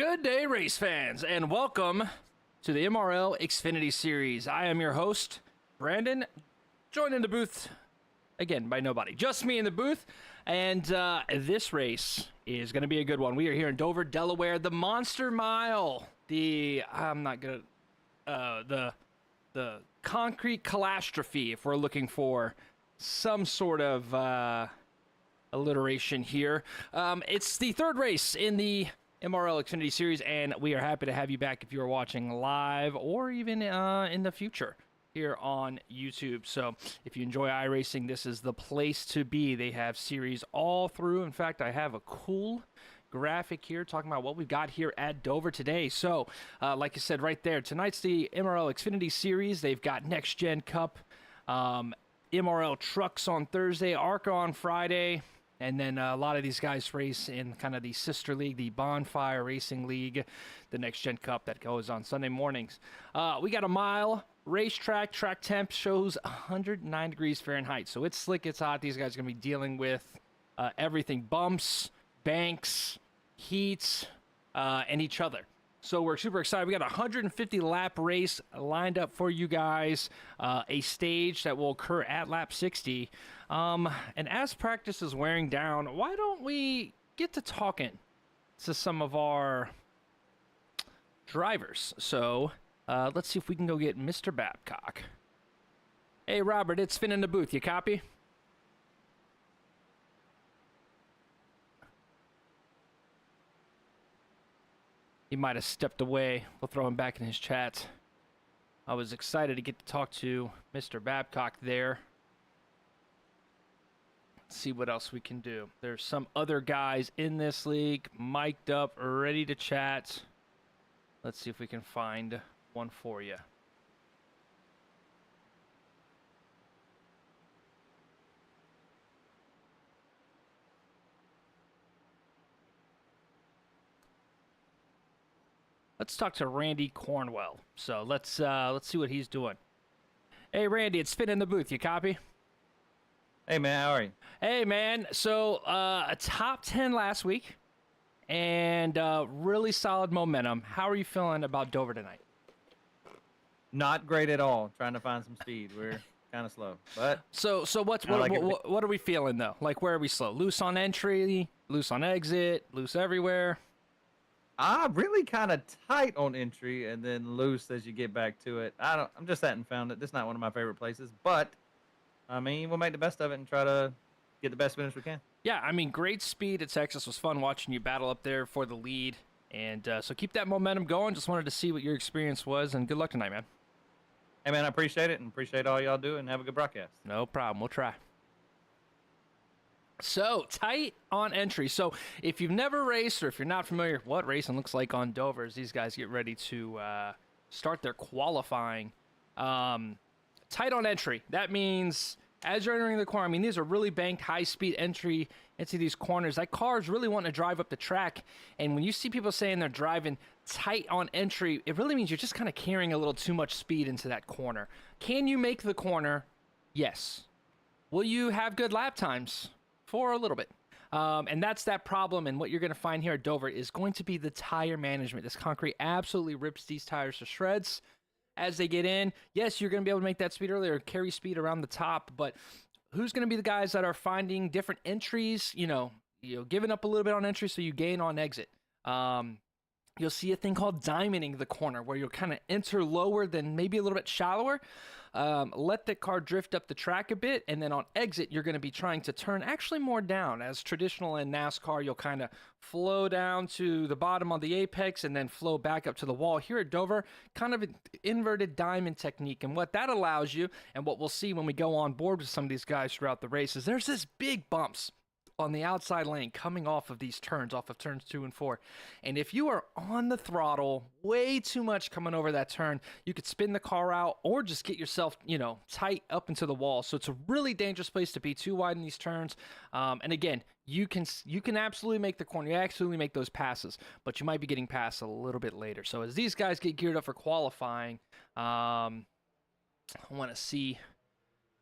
Good day, race fans, and welcome to the MRL Xfinity Series. I am your host, Brandon, joined in the booth, again, by nobody. Just me in the booth, and this race is going to be a good one. We are here in Dover, Delaware, the Monster Mile, the concrete catastrophe, if we're looking for some sort of alliteration here. It's the third race in the MRL Xfinity Series, and we are happy to have you back if you are watching live or even in the future here on YouTube. So if you enjoy iRacing, this is the place to be. They have series all through. In fact, I have a cool graphic here talking about what we've got here at Dover today. So like I said right there, tonight's the MRL Xfinity Series. They've got Next Gen Cup, MRL Trucks on Thursday, ARCA on Friday. And then a lot of these guys race in kind of the sister league, the Bonfire Racing League, the Next Gen Cup that goes on Sunday mornings. We got a mile racetrack. Track temp shows 109 degrees Fahrenheit. So it's slick, it's hot. These guys are going to be dealing with everything, bumps, banks, heats, and each other. So we're super excited. We got a 150 lap race lined up for you guys, a stage that will occur at lap 60. And as practice is wearing down, why don't we get to talking to some of our drivers? So let's see if we can go get Mr. Babcock. Hey, Robert, it's Finn in the booth. You copy? He might have stepped away. We'll throw him back in his chat. I was excited to get to talk to Mr. Babcock there. Let's see what else we can do. There's some other guys in this league, mic'd up, ready to chat. Let's see if we can find one for you. Let's talk to Randy Cornwell. So let's see what he's doing. Hey, Randy, it's Finn in the booth. You copy? Hey, man, how are you? Hey, man. So a top 10 last week and really solid momentum. How are you feeling about Dover tonight? Not great at all. Trying to find some speed. We're kind of slow, but so what are we feeling though? Like, where are we slow? Loose on entry, loose on exit, loose everywhere. Really kind of tight on entry and then loose as you get back to it. I'm just hadn't found it. This is not one of my favorite places, but I mean, we'll make the best of it and try to get the best finish we can. Yeah, I mean, great speed at Texas. Was fun watching you battle up there for the lead. And so keep that momentum going. Just wanted to see what your experience was, and good luck tonight, man. Hey, man, I appreciate it and appreciate all y'all do, and have a good broadcast. No problem. We'll try. So, tight on entry. So, if you've never raced or if you're not familiar with what racing looks like on Dover as these guys get ready to start their qualifying, tight on entry. That means as you're entering the corner, I mean, these are really banked high-speed entry into these corners. That car is really wanting to drive up the track, and when you see people saying they're driving tight on entry, it really means you're just kind of carrying a little too much speed into that corner. Can you make the corner? Yes. Will you have good lap times? For a little bit. And that's that problem, and what you're going to find here at Dover is going to be the tire management. This concrete absolutely rips these tires to shreds as they get in. Yes, you're going to be able to make that speed earlier, carry speed around the top, but who's going to be the guys that are finding different entries, you know, giving up a little bit on entry so you gain on exit? You'll see a thing called diamonding the corner where you'll kind of enter lower than maybe a little bit shallower. Let the car drift up the track a bit, and then on exit, you're going to be trying to turn actually more down. As traditional in NASCAR, you'll kind of flow down to the bottom on the apex and then flow back up to the wall. Here at Dover, kind of an inverted diamond technique, and what that allows you, and what we'll see when we go on board with some of these guys throughout the race, is there's this big bumps on the outside lane coming off of these turns, off of turns 2 and 4. And if you are on the throttle way too much coming over that turn, you could spin the car out or just get yourself, tight up into the wall. So it's a really dangerous place to be, too wide in these turns. And again, you can absolutely make the corner. You absolutely make those passes, but you might be getting past a little bit later. So as these guys get geared up for qualifying, I want to see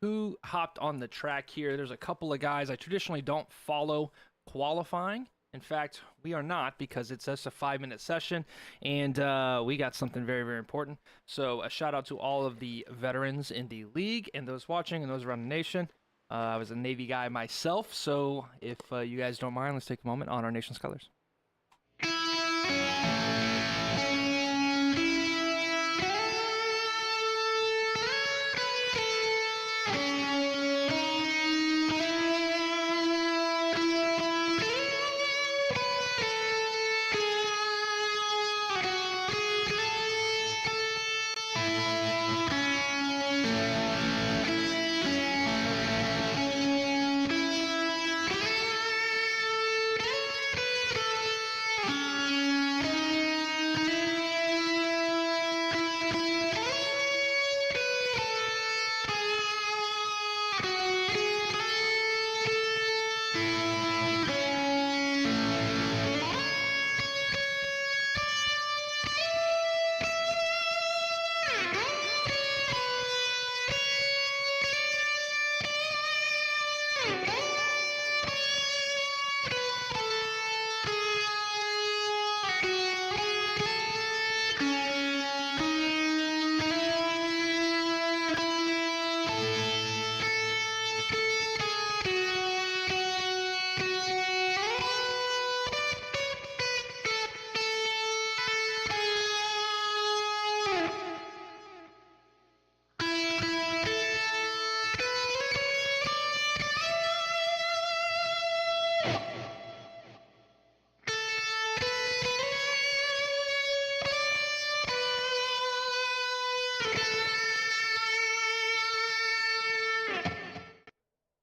who hopped on the track here. There's a couple of guys I traditionally don't follow qualifying, In fact, we are not, because it's just a 5-minute session, and we got something very, very important. So a shout out to all of the veterans in the league and those watching and those around the nation. I was a Navy guy myself, so if you guys don't mind, let's take a moment on our nation's colors.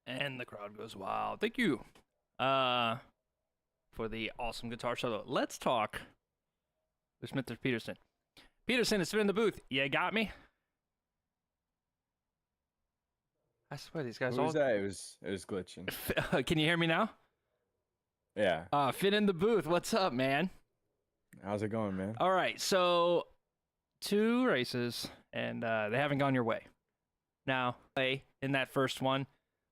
And the crowd goes wild. Thank you for the awesome guitar solo. Let's talk with Mr. Peterson. Peterson, it's been in the booth. You got me? I swear these guys What was that? It was glitching. Can you hear me now? Yeah. Finn in the booth. What's up, man? How's it going, man? All right, so 2 races, and they haven't gone your way. Now, play in that first one,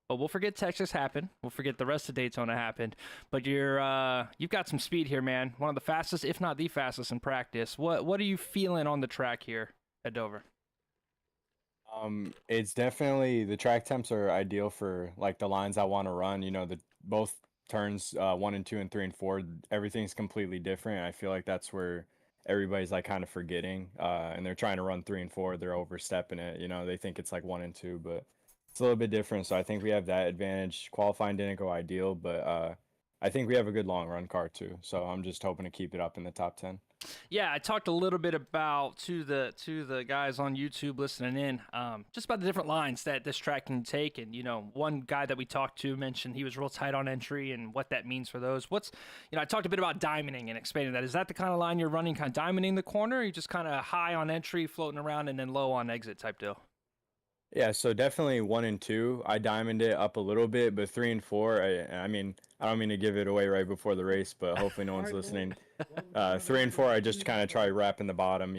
but we'll forget Texas happened. We'll forget the rest of Daytona happened. But you've got some speed here, man. One of the fastest, if not the fastest, in practice. What are you feeling on the track here at Dover? It's definitely, the track temps are ideal for like the lines I want to run. You know, both turns 1 and 2 and 3 and 4, everything's completely different. I feel like that's where everybody's like kind of forgetting, and they're trying to run 3 and 4. They're overstepping it. You know, they think it's like 1 and 2, but it's a little bit different. So I think we have that advantage. Qualifying didn't go ideal, but I think we have a good long run car too. So I'm just hoping to keep it up in the top 10. Yeah, I talked a little bit about to the guys on YouTube listening in, just about the different lines that this track can take. And one guy that we talked to mentioned he was real tight on entry and what that means for those. I talked a bit about diamonding and expanding that. Is that the kind of line you're running, kind of diamonding the corner? Or are you just kind of high on entry, floating around, and then low on exit type deal? Yeah, so definitely 1 and 2. I diamonded it up a little bit, but 3 and 4, I mean, I don't mean to give it away right before the race, but hopefully no one's listening. 3 and 4, I just kind of try wrapping the bottom,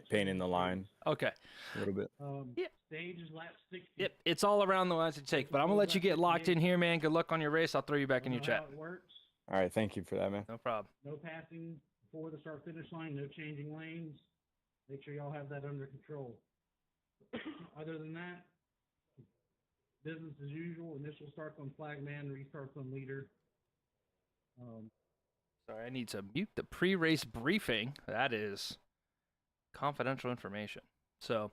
painting the line. Okay. A little bit. Yep. Stage is lap 60. Yep, it's all around the lines to take, but I'm gonna let you get locked in here, man. Good luck on your race. I'll throw you back in your chat. How it works. All right, thank you for that, man. No problem. No passing before the start finish line. No changing lanes. Make sure y'all have that under control. Other than that, business as usual. Initial starts on flagman, restarts on leader. Sorry, I need to mute the pre-race briefing. That is confidential information. So,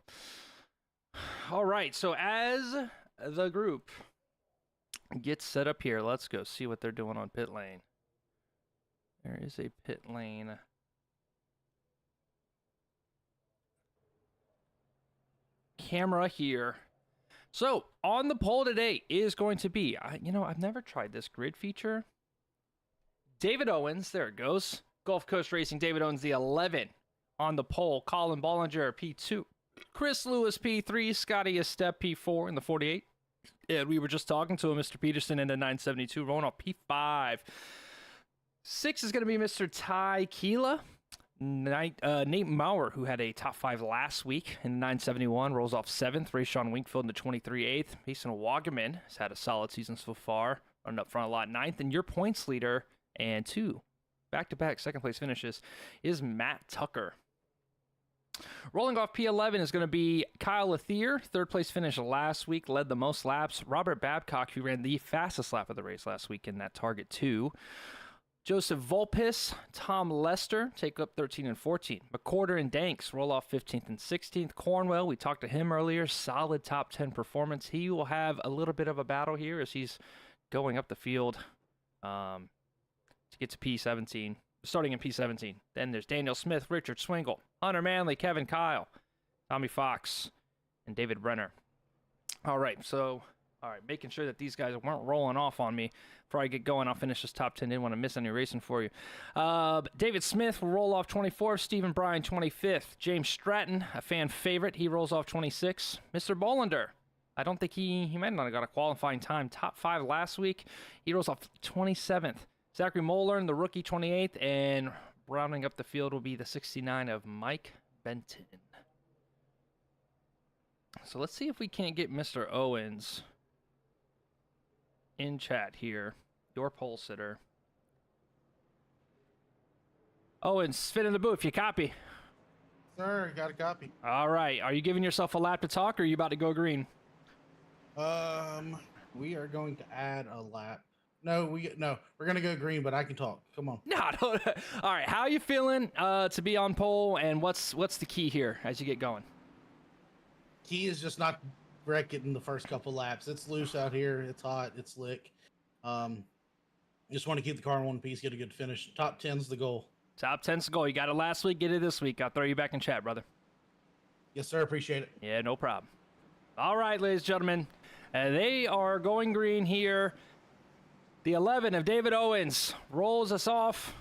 all right. So as the group gets set up here, let's go see what they're doing on pit lane. There is a pit lane. Camera here. So on the poll today is going to be, I've never tried this grid feature. David Owens, there it goes. Gulf Coast Racing, David Owens, the 11 on the poll. Colin Bollinger, P2. Chris Lewis, P3. Scotty Estep, P4 in the 48. And we were just talking to him, Mr. Peterson in the 972. Rolling off P5. 6 is going to be Mr. Ty Keela. Nate Maurer, who had a top 5 last week in the 971, rolls off 7th. Rayshawn Winkfield in the 23 8th. Mason Wagaman has had a solid season so far, running up front a lot, 9th. And your points leader and 2 back-to-back second-place finishes is Matt Tucker. Rolling off P11 is going to be Kyle Lethier, third-place finish last week, led the most laps. Robert Babcock, who ran the fastest lap of the race last week in that Target 2. Joseph Volpis, Tom Lester take up 13 and 14. McCorder and Danks roll off 15th and 16th. Cornwell, we talked to him earlier, solid top 10 performance. He will have a little bit of a battle here as he's going up the field to get to P17, starting in P17. Then there's Daniel Smith, Richard Swingle, Hunter Manley, Kevin Kyle, Tommy Fox, and David Brenner. All right, making sure that these guys weren't rolling off on me before I get going. I'll finish this top 10. Didn't want to miss any racing for you. David Smith will roll off 24th. Stephen Bryan, 25th. James Stratton, a fan favorite. He rolls off 26th. Mr. Bolander, I don't think he might not have got a qualifying time. Top 5 last week. He rolls off 27th. Zachary Mollern, the rookie, 28th. And rounding up the field will be the 69 of Mike Benton. So let's see if we can't get Mr. Owens in chat here, your pole sitter. Owens, spin in the booth, you copy? Sir, got a copy. All right, are you giving yourself a lap to talk, or are you about to go green? We are going to add a lap. No, we're gonna go green, but I can talk. Come on. No, don't. All right, how are you feeling to be on pole, and what's the key here as you get going? Key is just not wreck it in the first couple laps. It's loose out here. It's hot. It's slick. Just want to keep the car in one piece, get a good finish. Top 10's the goal. Top 10's the goal. You got it last week. Get it this week. I'll throw you back in chat, brother. Yes, sir. Appreciate it. Yeah, no problem. All right, ladies and gentlemen. They are going green here. The 11 of David Owens rolls us off.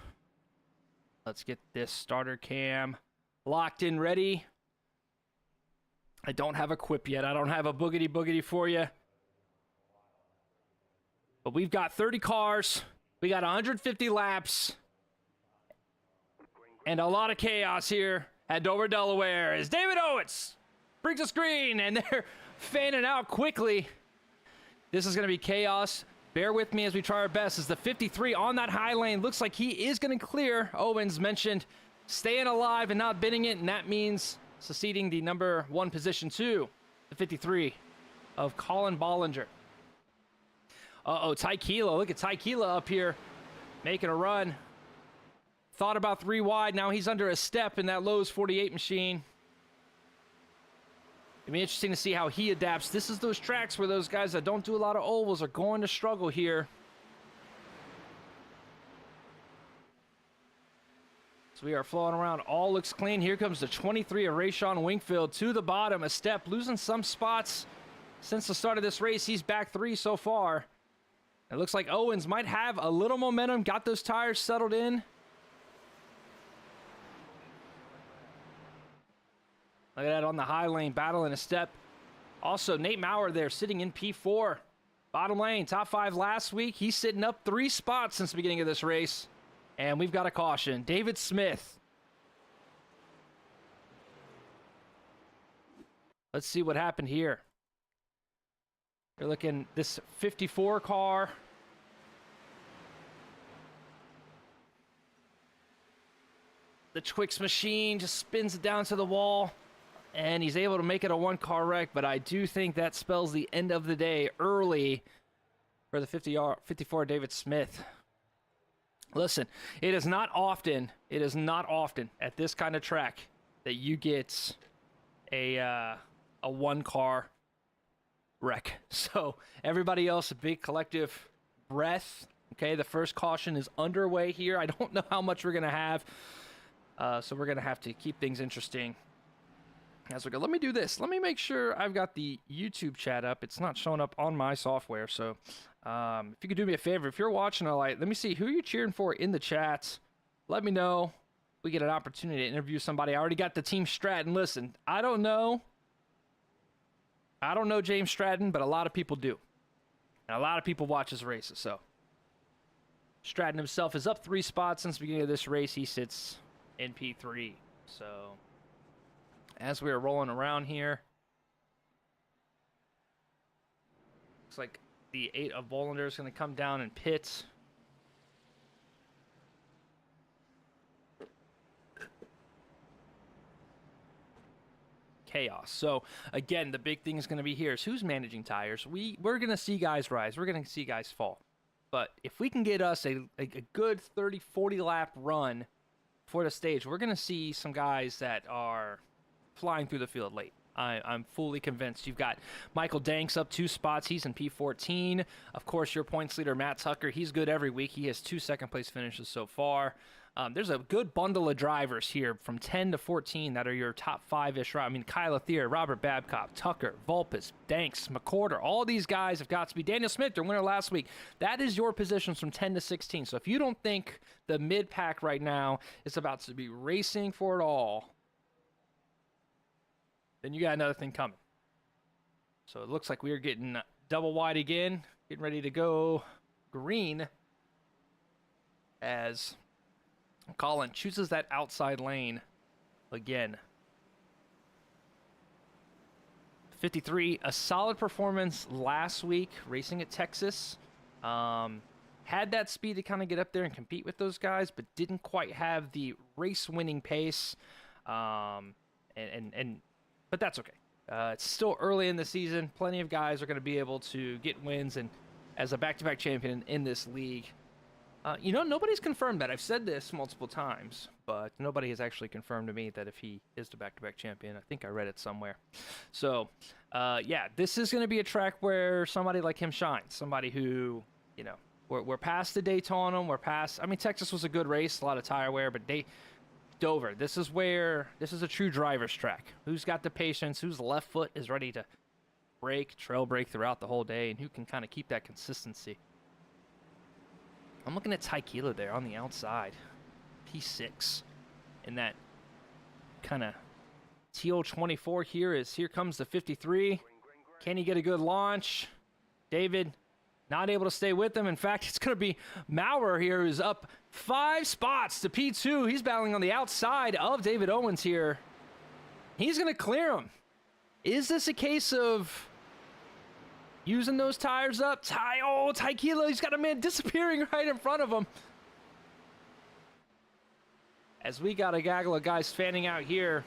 Let's get this starter cam locked in, ready. I don't have a quip yet. I don't have a boogity for you. But we've got 30 cars. We got 150 laps. And a lot of chaos here at Dover, Delaware, as David Owens brings us green, and they're fanning out quickly. This is going to be chaos. Bear with me as we try our best. As the 53 on that high lane looks like he is going to clear. Owens mentioned staying alive and not bidding it, and that means succeeding the number 1 position to the 53 of Colin Bollinger. Ty Keela. Look at Ty Keela up here making a run. Thought about 3 wide. Now he's under a step in that Lowe's 48 machine. It'll be interesting to see how he adapts. This is those tracks where those guys that don't do a lot of ovals are going to struggle here. So we are flowing around. All looks clean. Here comes the 23 of Rayshawn Wingfield to the bottom. A step, losing some spots since the start of this race. He's back 3 so far. It looks like Owens might have a little momentum. Got those tires settled in. Look at that on the high lane, battling a step. Also, Nate Maurer there sitting in P4. Bottom lane, top 5 last week. He's sitting up 3 spots since the beginning of this race. And we've got a caution. David Smith. Let's see what happened here. You're looking this 54 car. The Twix machine just spins it down to the wall. And he's able to make it a 1-car wreck, but I do think that spells the end of the day early for the 54 David Smith. Listen, it is not often at this kind of track that you get a 1-car wreck. So everybody else, a big collective breath. Okay, the first caution is underway here. I don't know how much we're going to have, so we're going to have to keep things interesting as we go. Let me do this. Let me make sure I've got the YouTube chat up. It's not showing up on my software, so if you could do me a favor, if you're watching, let me see who you're cheering for in the chats. Let me know. We get an opportunity to interview somebody. I already got the Team Stratton. Listen, I don't know James Stratton, but a lot of people do. And a lot of people watch his races, so. Stratton himself is up 3 spots since the beginning of this race. He sits in P3, so. As we are rolling around here, looks like the 8 of Bolander is going to come down and pit. chaos. So again, the big thing is going to be here is who's managing tires. We're going to see guys rise. We're going to see guys fall. But if we can get us a good 30, 40 lap run for the stage, we're going to see some guys that are flying through the field late. I'm fully convinced. You've got Michael Danks up 2 spots. He's in P14. Of course, your points leader, Matt Tucker, he's good every week. He has 2 second-place finishes so far. There's a good bundle of drivers here from 10 to 14 that are your top 5-ish. I mean, Kyle Athier, Robert Babcock, Tucker, Vulpes, Danks, McCorder. All these guys have got to be. Daniel Smith, their winner last week. That is your positions from 10 to 16. So if you don't think the mid-pack right now is about to be racing for it all, then you got another thing coming. So it looks like we are getting double wide again, getting ready to go green as Colin chooses that outside lane again. 53, a solid performance last week racing at Texas. Had that speed to kind of get up there and compete with those guys, but didn't quite have the race-winning pace. But that's okay. It's still early in the season. Plenty of guys are going to be able to get wins, and as a back-to-back champion in this league. Nobody's confirmed that. I've said this multiple times, but nobody has actually confirmed to me that if he is the back-to-back champion. I think I read it somewhere. So, this is going to be a track where somebody like him shines. Somebody who, we're past the Daytona. Texas was a good race, a lot of tire wear, but Dover, this is a true driver's track. Who's got the patience, whose left foot is ready to trail brake throughout the whole day, and who can kind of keep that consistency. I'm looking at Taikila there on the outside. P6 in that kind of teal 24 here comes the 53. Can he get a good launch? David not able to stay with them. In fact, it's going to be Maurer here who's up 5 spots to P2. He's battling on the outside of David Owens here. He's going to clear him. Is this a case of using those tires up? Taikila, he's got a man disappearing right in front of him. As we got a gaggle of guys fanning out here.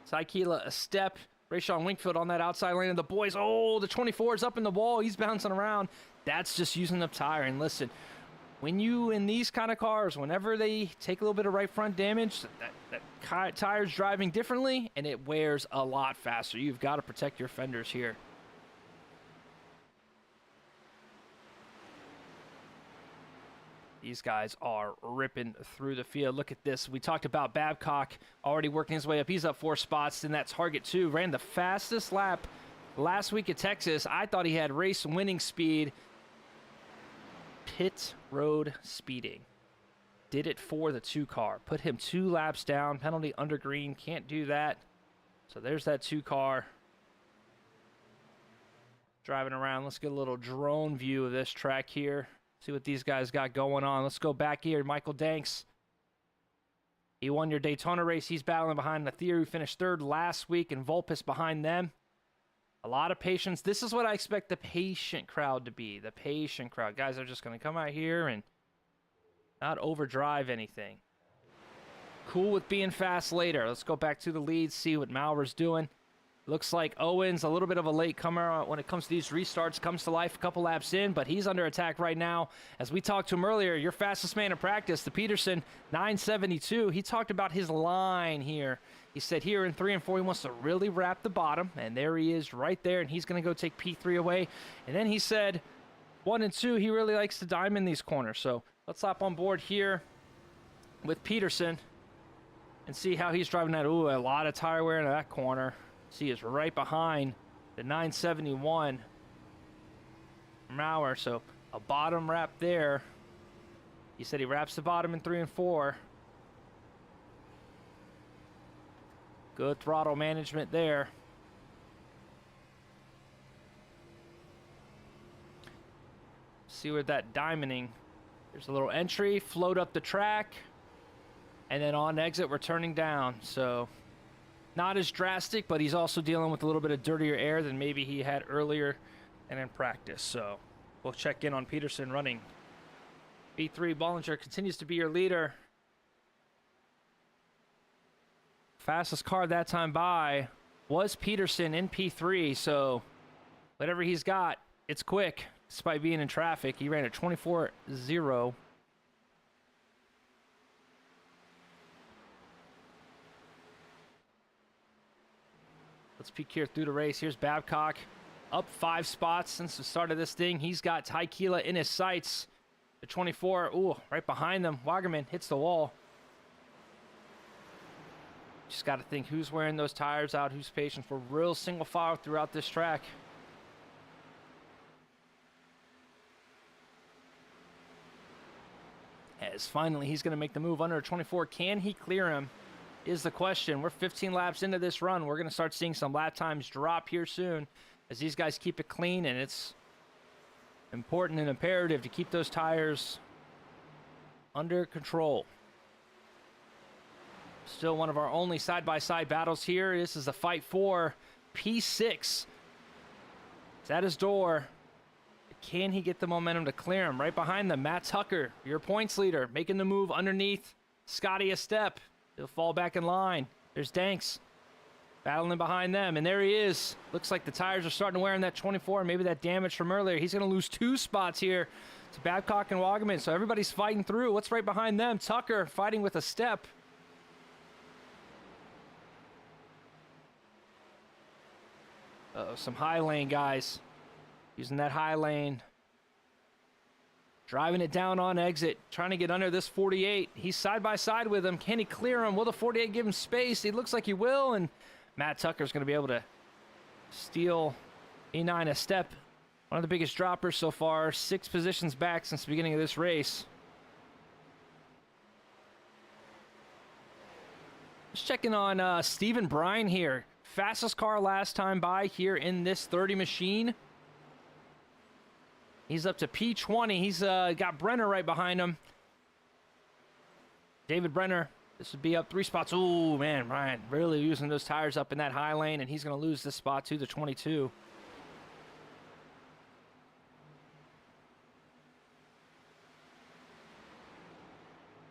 Taikila a step. Rayshawn Winkfield on that outside lane of the boys. The 24 is up in the wall. He's bouncing around. That's just using up tire. And listen, when you in these kind of cars, whenever they take a little bit of right front damage, that tire's driving differently, and it wears a lot faster. You've got to protect your fenders here. These guys are ripping through the field. Look at this. We talked about Babcock already working his way up. He's up 4 spots in that target 2. Ran the fastest lap last week at Texas. I thought he had race winning speed. Pit road speeding. Did it for the 2 car. Put him 2 laps down. Penalty under green. Can't do that. So there's that 2 car. Driving around. Let's get a little drone view of this track here. See what these guys got going on. Let's go back here. Michael Danks. He won your Daytona race. He's battling behind Athier, who finished 3rd last week, and Vulpes behind them. A lot of patience. This is what I expect the patient crowd to be. The patient crowd. Guys are just going to come out here and not overdrive anything. Cool with being fast later. Let's go back to the lead, see what Maurer's doing. Looks like Owens, a little bit of a late comer when it comes to these restarts, comes to life a couple laps in, but he's under attack right now. As we talked to him earlier, your fastest man in practice, the Peterson 972, he talked about his line here. He said here in 3 and 4, he wants to really wrap the bottom, and there he is right there, and he's going to go take P3 away. And then he said 1 and 2, he really likes to diamond these corners. So let's hop on board here with Peterson and see how he's driving that. Ooh, a lot of tire wear in that corner. See, is right behind the 971 Maurer, so a bottom wrap there. He said he wraps the bottom in 3 and 4. Good throttle management there. See where that diamonding. There's a little entry, float up the track, and then on exit, we're turning down. So not as drastic, but he's also dealing with a little bit of dirtier air than maybe he had earlier and in practice. So we'll check in on Peterson running B3. Bollinger continues to be your leader. Fastest car that time by was Peterson in P3, so whatever he's got, it's quick. Despite being in traffic, he ran a 24.0. Let's peek here through the race. Here's Babcock, up 5 spots since the start of this thing. He's got Taikila in his sights. The 24, ooh, right behind them. Wagerman hits the wall. Just got to think who's wearing those tires out, who's patient for real single file throughout this track. As finally he's going to make the move under 24. Can he clear him is the question. We're 15 laps into this run. We're going to start seeing some lap times drop here soon as these guys keep it clean, and it's important and imperative to keep those tires under control. Still one of our only side-by-side battles here. This is a fight for P6. It's at his door. Can he get the momentum to clear him? Right behind them, Matt Tucker, your points leader, making the move underneath Scotty a step. He'll fall back in line. There's Danks battling behind them, and there he is. Looks like the tires are starting to wear on that 24, maybe that damage from earlier. He's going to lose 2 spots here to Babcock and Wagerman, so everybody's fighting through. What's right behind them? Tucker fighting with a step. Uh-oh, some high lane guys using that high lane. Driving it down on exit, trying to get under this 48. He's side by side with him. Can he clear him? Will the 48 give him space? He looks like he will, and Matt Tucker's going to be able to steal E9 a step. One of the biggest droppers so far, 6 positions back since the beginning of this race. Just checking on Stephen Bryan here. Fastest car last time by here in this 30 machine. He's up to P20. He's got Brenner right behind him. David Brenner. This would be up 3 spots. Oh, man, Ryan really using those tires up in that high lane, and he's going to lose this spot to the 22.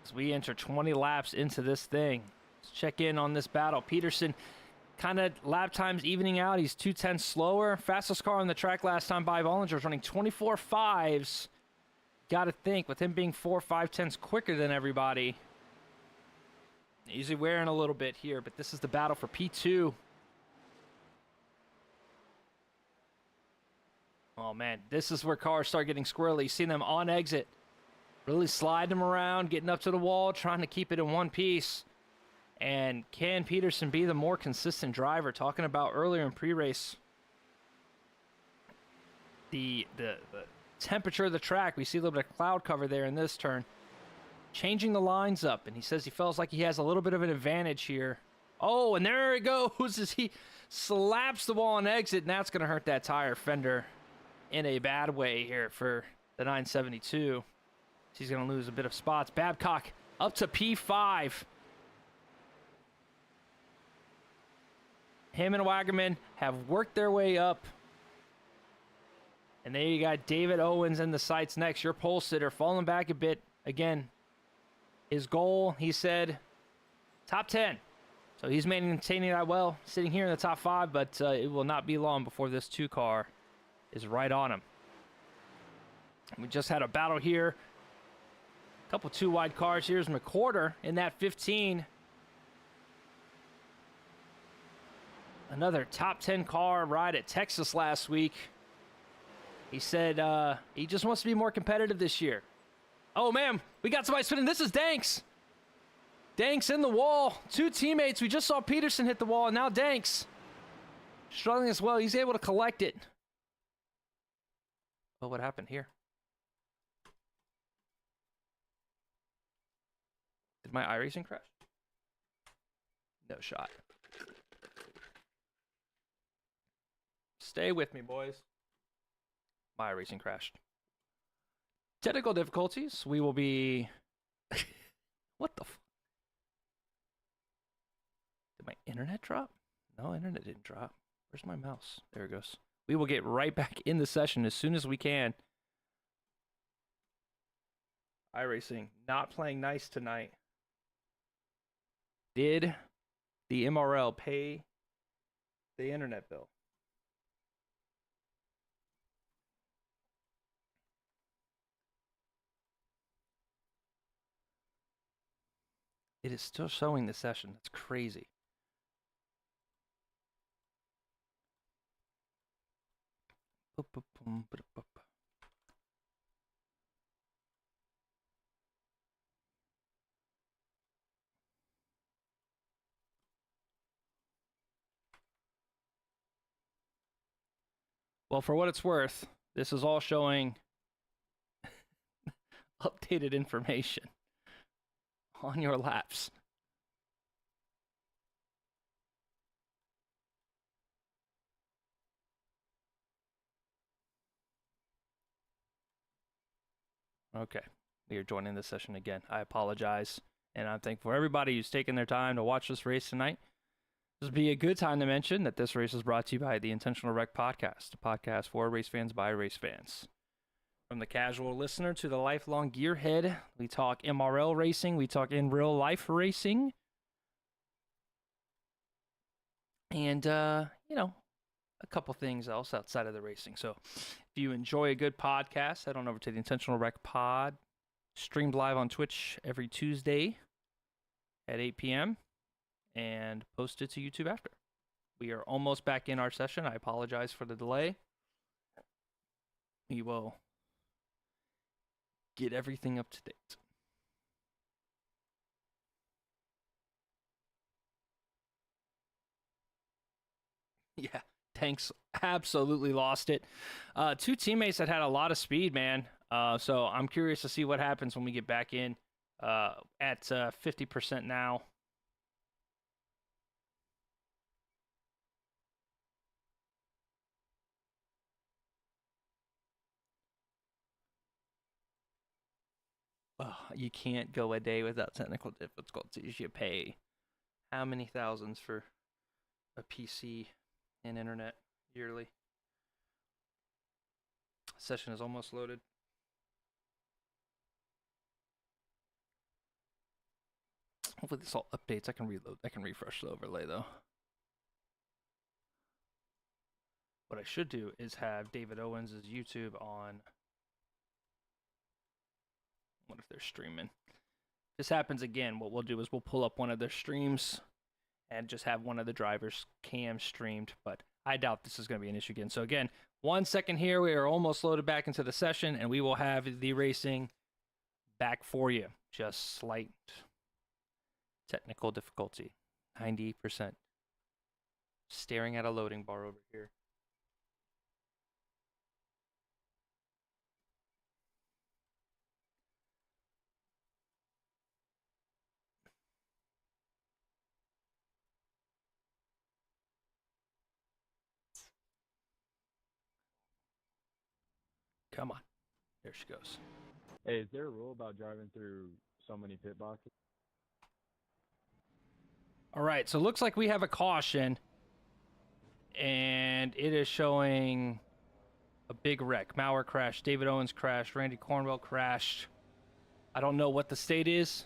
As we enter 20 laps into this thing. Let's check in on this battle. Peterson kind of lap times evening out. He's 2/10 slower. Fastest car on the track last time by Bollinger was running 24.5s. Got to think, with him being 4 5/10s quicker than everybody, easy wearing a little bit here, but this is the battle for P2. Oh, man, this is where cars start getting squirrely. You see them on exit, really slide them around, getting up to the wall, trying to keep it in one piece. And can Peterson be the more consistent driver? Talking about earlier in pre-race, the temperature of the track, we see a little bit of cloud cover there in this turn. Changing the lines up, and he says he feels like he has a little bit of an advantage here. Oh, and there it goes as he slaps the wall on exit, and that's going to hurt that tire fender in a bad way here for the 972. He's going to lose a bit of spots. Babcock up to P5. Him and Wagerman have worked their way up. And there you got David Owens in the sights next. Your pole sitter falling back a bit. Again, his goal, he said, top 10. So he's maintaining that well, sitting here in the top 5, but it will not be long before this 2 car is right on him. We just had a battle here. A couple 2 wide cars. Here's McCorder in that 15. Another top 10 car ride at Texas last week. He said he just wants to be more competitive this year. Oh, man, we got somebody spinning. This is Danks. Danks in the wall. 2 teammates. We just saw Peterson hit the wall, and now Danks struggling as well. He's able to collect it. Oh, what happened here? Did my iRacing crash? No shot. Stay with me, boys. My racing crashed. Technical difficulties. We will be... What the f... Did my internet drop? No, internet didn't drop. Where's my mouse? There it goes. We will get right back in the session as soon as we can. iRacing not playing nice tonight. Did the MRL pay the internet bill? It is still showing the session. That's crazy. Well, for what it's worth, this is all showing updated information on your laps. Okay, we are joining this session again. I apologize, and I'm thankful for everybody who's taken their time to watch this race tonight. This would be a good time to mention that this race is brought to you by the Intentional Wreck Podcast, a podcast for race fans by race fans. From the casual listener to the lifelong gearhead, we talk MRL racing, we talk in real life racing, and, you know, a couple things else outside of the racing. So if you enjoy a good podcast, head on over to the Intentional Wreck Pod, streamed live on Twitch every Tuesday at 8 p.m. and posted to YouTube after. We are almost back in our session. I apologize for the delay. We will get everything up to date. Yeah, Tanks absolutely lost it. Two teammates that had a lot of speed, man. So I'm curious to see what happens when we get back in at 50% now. You can't go a day without technical difficulties. You pay how many thousands for a PC and internet yearly? Session is almost loaded. Hopefully this all updates. I can reload. I can refresh the overlay though. What I should do is have David Owens' YouTube on. What if they're streaming? If this happens again, what we'll do is we'll pull up one of their streams and just have one of the drivers' cam streamed, but I doubt this is going to be an issue again. So again, 1 second here. We are almost loaded back into the session, and we will have the racing back for you. Just slight technical difficulty, 90%. Staring at a loading bar over here. Come on. There she goes. Hey, is there a rule about driving through so many pit boxes? All right, so it looks like we have a caution, and it is showing a big wreck. Maurer crashed, David Owens crashed, Randy Cornwell crashed. I don't know what the state is.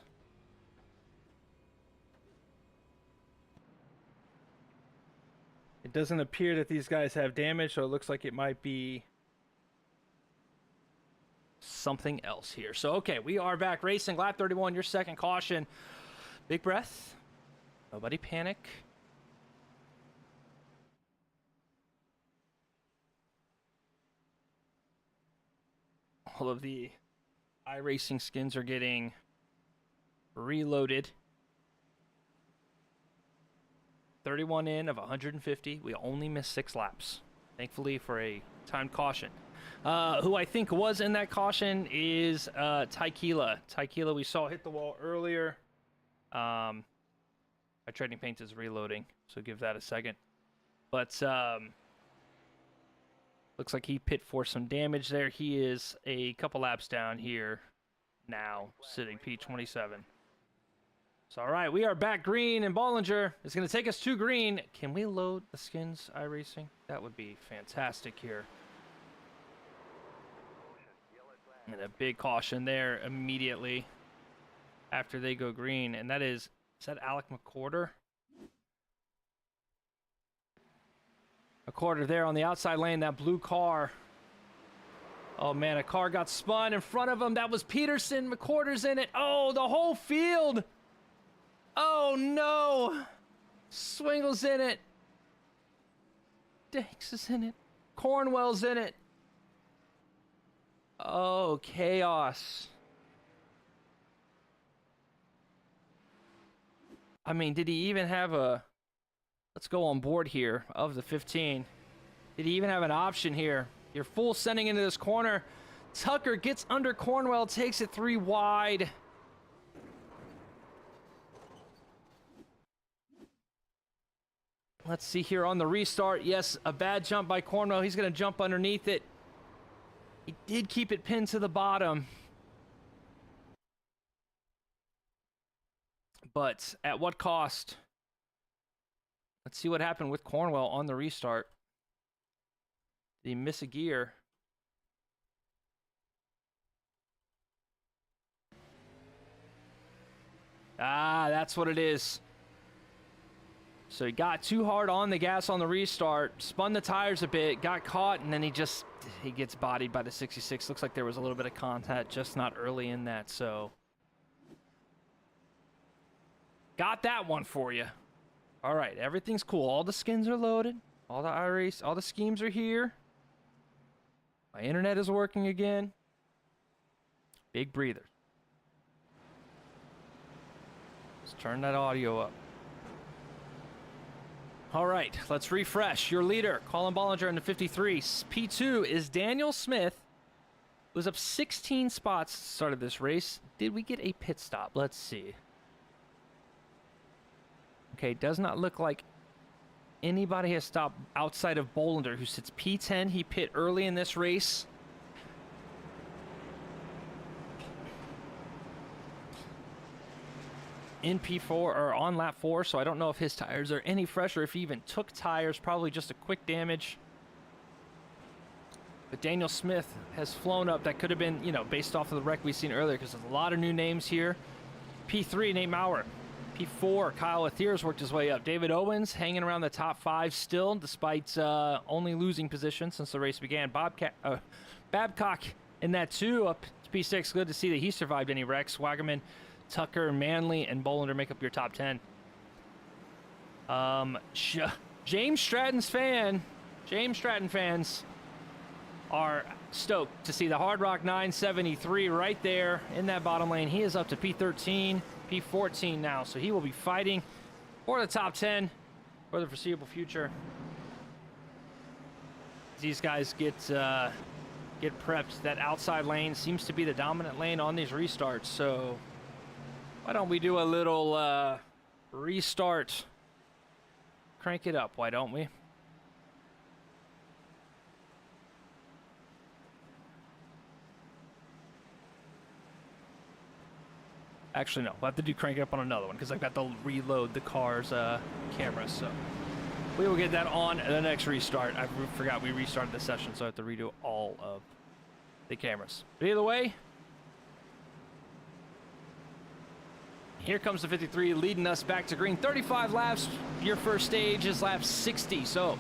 It doesn't appear that these guys have damage, so it looks like it might be something else here. So, okay, we are back racing. Lap 31, your second caution. Big breath. Nobody panic. All of the iRacing skins are getting reloaded. 31 in of 150. We only missed 6 laps. Thankfully for a timed caution. Who I think was in that caution is Taikila. Taikila we saw hit the wall earlier. My trading paint is reloading, so give that a second. But looks like he pit for some damage there. He is a couple laps down here now, sitting P27. So, all right, we are back green, and Bollinger is going to take us to green. Can we load the skins iRacing? That would be fantastic here. And a big caution there immediately after they go green, and that is that Alec McCorder? McCorder there on the outside lane, that blue car. Oh, man, a car got spun in front of him. That was Peterson. McCorder's in it. Oh, the whole field. Oh, no. Swingle's in it. Danks is in it. Cornwell's in it. Oh, chaos. I mean, did he even have a... Let's go on board here of the 15. Did he even have an option here? You're full sending into this corner. Tucker gets under Cornwell, takes it 3 wide. Let's see here on the restart. Yes, a bad jump by Cornwell. He's going to jump underneath it. He did keep it pinned to the bottom. But at what cost? Let's see what happened with Cornwell on the restart. Did he miss a gear? Ah, that's what it is. So he got too hard on the gas on the restart, spun the tires a bit, got caught, and then he gets bodied by the 66. Looks like there was a little bit of contact, just not early in that, so. Got that one for you. All right, everything's cool. All the skins are loaded. All the iRace, all the schemes are here. My internet is working again. Big breather. Let's turn that audio up. All right, let's refresh. Your leader, Colin Bollinger in the 53. P2 is Daniel Smith, who was up 16 spots at the start of this race. Did we get a pit stop? Let's see. Okay, does not look like anybody has stopped outside of Bollinger, who sits P10. He pit early in this race. In P4 or on lap 4, so I don't know if his tires are any fresher, if he even took tires, probably just a quick damage. But Daniel Smith has flown up. That could have been, you know, based off of the wreck we've seen earlier, because there's a lot of new names here. P3, Nate Maurer. P4, Kyle Athier's worked his way up. David Owens hanging around the top 5 still, despite only losing position since the race began. Babcock in that 2 up to P6. Good to see that he survived any wrecks. Wagaman, Tucker, Manley, and Bollinger make up your top 10. James Stratton fans are stoked to see the Hard Rock 973 right there in that bottom lane. He is up to P13, P14 now, so he will be fighting for the top 10 for the foreseeable future. These guys get prepped. That outside lane seems to be the dominant lane on these restarts, so why don't we do a little restart? Crank it up, why don't we? Actually, no. We'll have to do crank it up on another one because I've got to reload the car's camera. So we will get that on the next restart. I forgot we restarted the session, so I have to redo all of the cameras. But either way, here comes the 53 leading us back to green. 35 laps. Your first stage is lap 60. So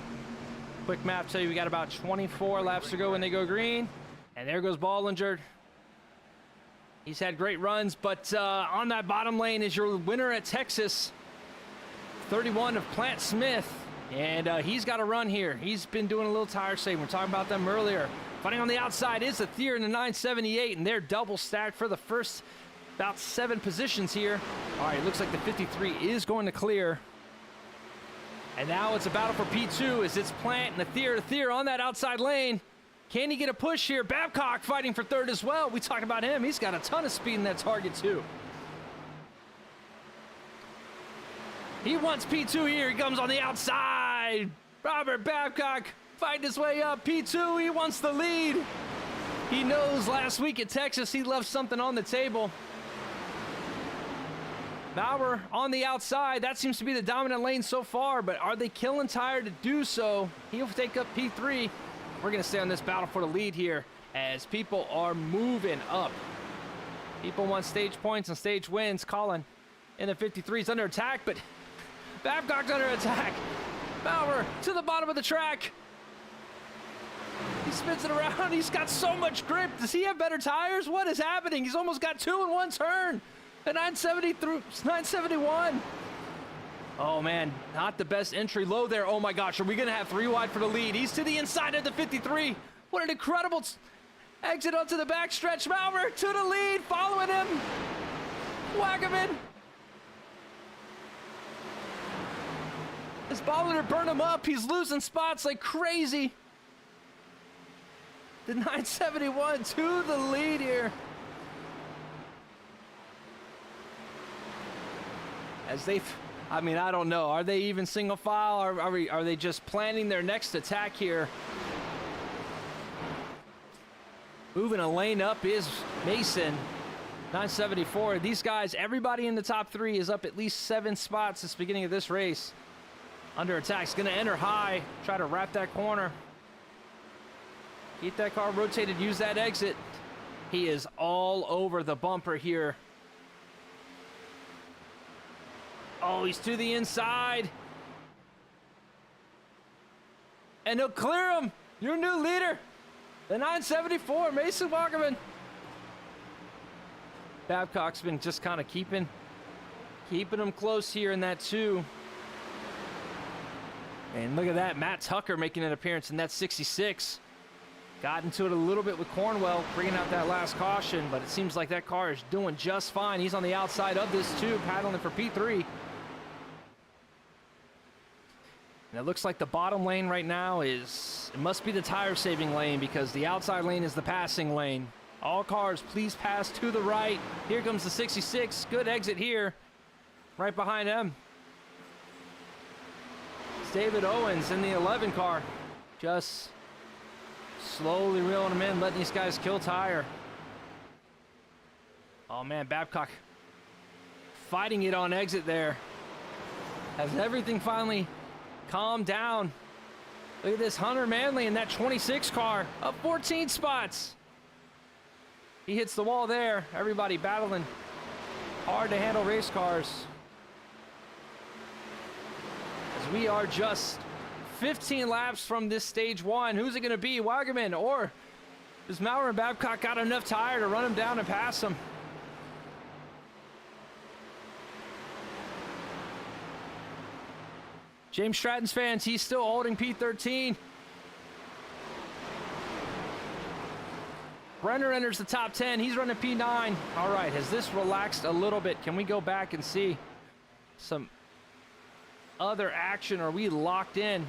quick map tell you we got about 24 laps to go when they go green. And there goes Bollinger. He's had great runs, but on that bottom lane is your winner at Texas, 31 of Plant Smith. And he's got a run here. He's been doing a little tire saving. We're talking about them earlier. Fighting on the outside is the Thier in the 978, and they're double stacked for the first about 7 positions here. All right, it looks like the 53 is going to clear. And now it's a battle for P2 as it's Plant and the Thier on that outside lane. Can he get a push here? Babcock fighting for third as well. We talked about him. He's got a ton of speed in that target too. He wants P2 here. He comes on the outside. Robert Babcock fighting his way up. P2, he wants the lead. He knows last week at Texas he left something on the table. Bauer on the outside. That seems to be the dominant lane so far, but are they killing tire to do so? He'll take up P3. We're going to stay on this battle for the lead here as people are moving up. People want stage points and stage wins. Colin in the 53 is under attack, but Babcock's under attack. Bauer to the bottom of the track. He spins it around. He's got so much grip. Does he have better tires? What is happening? He's almost got 2 in one turn. The 970 through 971. Oh, man. Not the best entry low there. Oh, my gosh. Are we going to have 3 wide for the lead? He's to the inside of the 53. What an incredible exit onto the backstretch. Malmer to the lead. Following him. Wagaman. This Bollender burned him up. He's losing spots like crazy. The 971 to the lead here. As they, I mean, I don't know. Are they even single file? Are they just planning their next attack here? Moving a lane up is Mason. 974. These guys, everybody in the top 3 is up at least 7 spots since the beginning of this race. Under attack. He's going to enter high. Try to wrap that corner. Keep that car rotated. Use that exit. He is all over the bumper here. Oh, he's to the inside. And he'll clear him. Your new leader. The 974, Mason Wagaman. Babcock's been just kind of keeping him close here in that 2. And look at that, Matt Tucker making an appearance in that 66. Got into it a little bit with Cornwell, bringing out that last caution, but it seems like that car is doing just fine. He's on the outside of this 2, paddling for P3. And it looks like the bottom lane right now it must be the tire-saving lane because the outside lane is the passing lane. All cars, please pass to the right. Here comes the 66. Good exit here. Right behind him. It's David Owens in the 11 car. Just slowly reeling him in, letting these guys kill tire. Oh, man, Babcock fighting it on exit there. Has everything finally calmed down. Look at this Hunter Manley in that 26 car. Up 14 spots. He hits the wall there. Everybody battling hard to handle race cars. As we are just 15 laps from this stage 1. Who's it going to be? Wagaman, or does Maurer and Babcock got enough tire to run him down and pass him? James Stratton's fans, he's still holding P13. Brenner enters the top 10. He's running P9. All right, has this relaxed a little bit? Can we go back and see some other action? Are we locked in?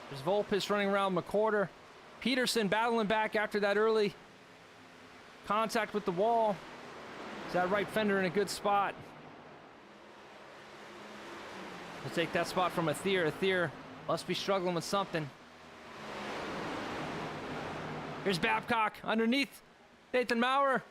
There's Volpis running around McCorder. Peterson battling back after that early contact with the wall. Is that right fender in a good spot? We'll take that spot from Athier. Athier must be struggling with something. Here's Babcock underneath Nathan Maurer.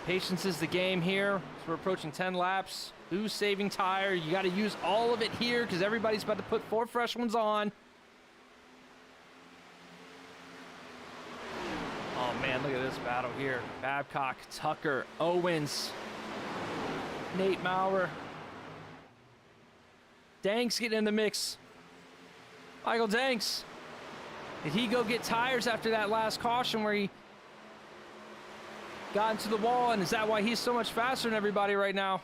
Patience is the game here. So we're approaching 10 laps. Who's saving tire? You got to use all of it here because everybody's about to put 4 fresh ones on. Oh, man, look at this battle here. Babcock, Tucker, Owens, Nate Maurer. Danks getting in the mix. Michael Danks. Did he go get tires after that last caution where he got into the wall? And is that why he's so much faster than everybody right now?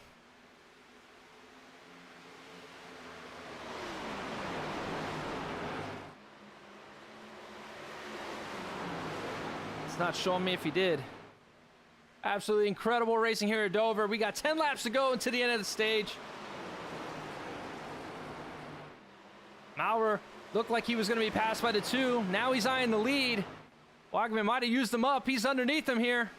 It's not showing me if he did. Absolutely incredible racing here at Dover. We got 10 laps to go into the end of the stage. Maurer looked like he was going to be passed by the 2. Now he's eyeing the lead. Wagaman might have used him up. He's underneath him here.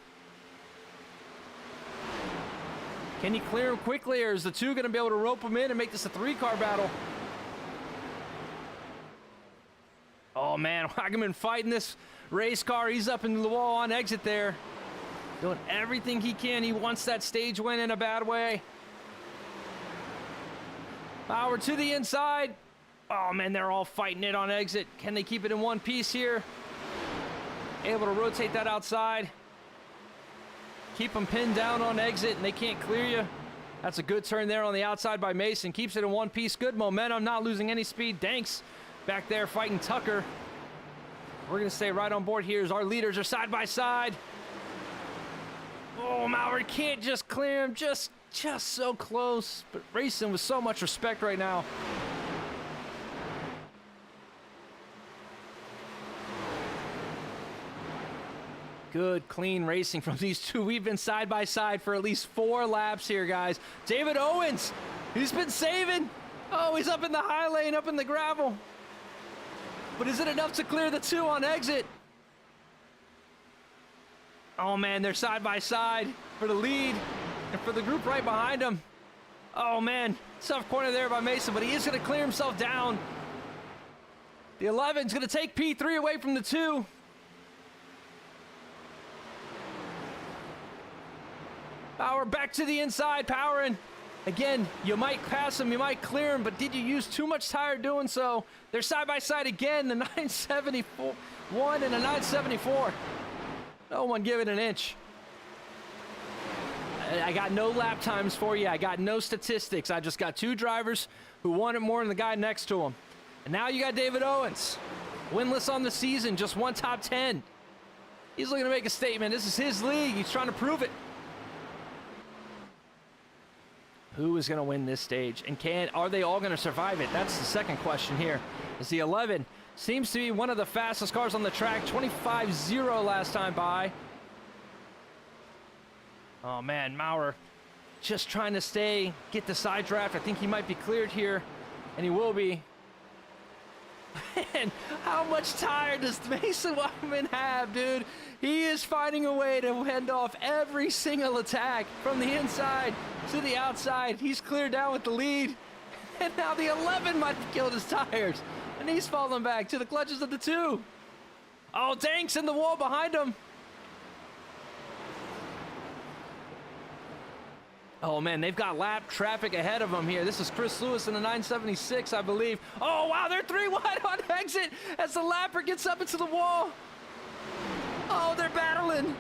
Can he clear him quickly, or is the 2 going to be able to rope him in and make this a 3-car battle? Oh, man, Wagaman fighting this race car. He's up into the wall on exit there. Doing everything he can. He wants that stage win in a bad way. Maurer to the inside. Oh, man, they're all fighting it on exit. Can they keep it in one piece here? Able to rotate that outside. Keep them pinned down on exit, and they can't clear you. That's a good turn there on the outside by Mason. Keeps it in one piece. Good momentum, not losing any speed. Danks back there fighting Tucker. We're going to stay right on board here as our leaders are side by side. Oh, Maurer can't just clear him, just so close, but racing with so much respect right now. Good, clean racing from these two. We've been side by side for at least 4 laps here, guys. David Owens, he's been saving. Oh, he's up in the high lane, up in the gravel. But is it enough to clear the 2 on exit? Oh man, they're side by side for the lead and for the group right behind him. Oh man, tough corner there by Mason, but he is going to clear himself down. The 11's going to take P3 away from the 2. Power back to the inside, powering. Again, you might pass him, you might clear him, but did you use too much tire doing so? They're side by side again, the 971 and a 974. No one giving an inch. I got no lap times for you. I got no statistics. I just got 2 drivers who won it more than the guy next to him. And now you got David Owens. Winless on the season, just 1 top 10. He's looking to make a statement. This is his league. He's trying to prove it. Who is going to win this stage? And are they all going to survive it? That's the second question here. Is the 11 seems to be one of the fastest cars on the track. 25-0 last time by. Oh man, Maurer just trying to get the side draft. I think he might be cleared here, and he will be. Man, how much tire does Mason Wyman have, dude? He is finding a way to fend off every single attack from the inside to the outside. He's cleared down with the lead, and now the 11 might have killed his tires, and he's falling back to the clutches of the 2. Oh, Dank's in the wall behind him. Oh man, they've got lap traffic ahead of them here. This is Chris Lewis in the 976, I believe. Oh wow, they're 3 wide on exit as the lapper gets up into the wall. Oh, they're battling.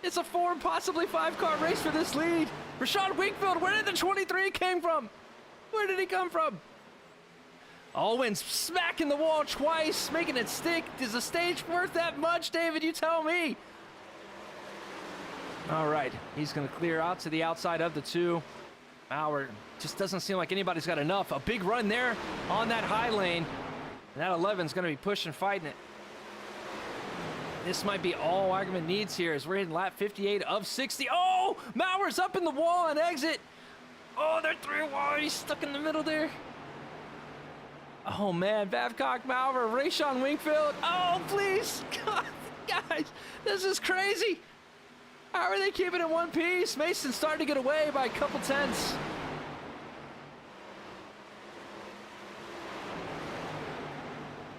It's a 4, possibly 5-car race for this lead. Rashawn Wingfield, where did the 23 came from? Where did he come from? Owens smacking the wall twice, making it stick. Is the stage worth that much, David? You tell me. All right, he's going to clear out to the outside of the 2. Maurer just doesn't seem like anybody's got enough. A big run there on that high lane. And that 11's going to be pushing, fighting it. This might be all Wagman needs here as we're hitting lap 58 of 60. Oh, Maurer's up in the wall on exit. Oh, they're 3 wide. He's stuck in the middle there. Oh, man, Babcock, Maurer, Rashawn Wingfield. Oh, please. God, guys, this is crazy. How are they keeping it one piece? Mason's starting to get away by a couple tenths.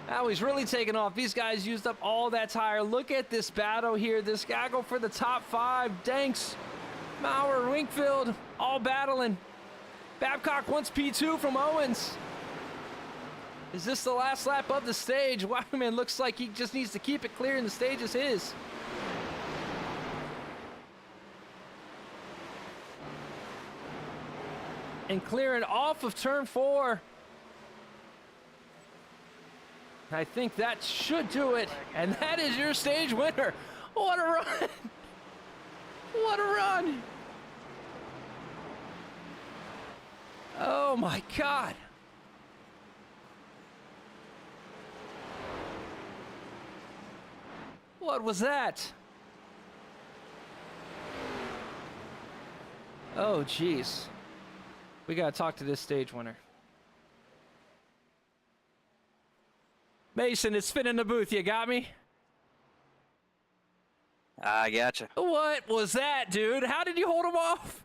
Now he's really taking off. These guys used up all that tire. Look at this battle here. This guy go for the top 5. Danks, Maurer, Wingfield, all battling. Babcock wants P2 from Owens. Is this the last lap of the stage? Wyman looks like he just needs to keep it clear and the stage is his. And clearing off of turn 4. I think that should do it. And that is your stage winner. What a run. What a run. Oh my God. What was that? Oh, geez. We got to talk to this stage winner. Mason, it's Finn in the booth. You got me? I gotcha. What was that, dude? How did you hold him off?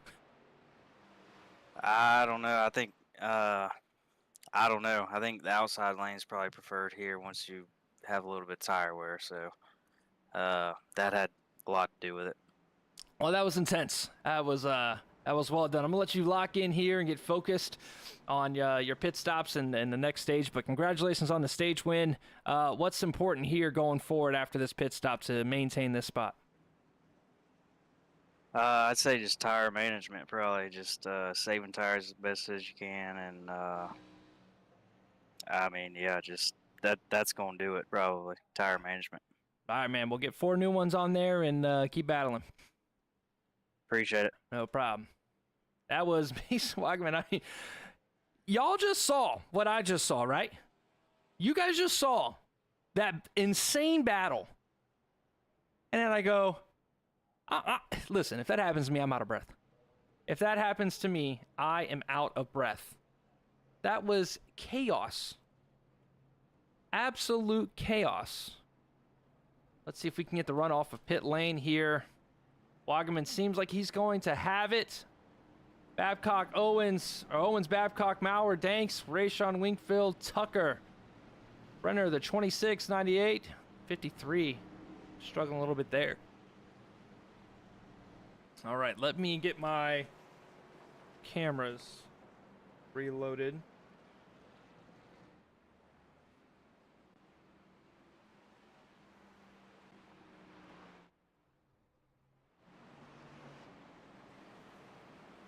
I don't know. I think, I don't know. I think the outside lane is probably preferred here once you have a little bit of tire wear. So, that had a lot to do with it. Well, that was intense. That was well done. I'm going to let you lock in here and get focused on your pit stops and the next stage. But congratulations on the stage win. What's important here going forward after this pit stop to maintain this spot? I'd say just tire management, probably just saving tires as best as you can, and I mean, yeah, just that's going to do it probably. Tire management. All right, man. We'll get 4 new ones on there and keep battling. Appreciate it. No problem. That was Mason Wagman. I mean, y'all just saw what I just saw, right? You guys just saw that insane battle. And then I go, listen, if that happens to me, I'm out of breath. If that happens to me, I am out of breath. That was chaos. Absolute chaos. Let's see if we can get the run off of pit lane here. Wagaman seems like he's going to have it. Babcock, Owens, Babcock, Maurer, Danks, Rayshon, Wingfield, Tucker. Brenner, the 26, 98, 53. Struggling a little bit there. All right, let me get my cameras reloaded.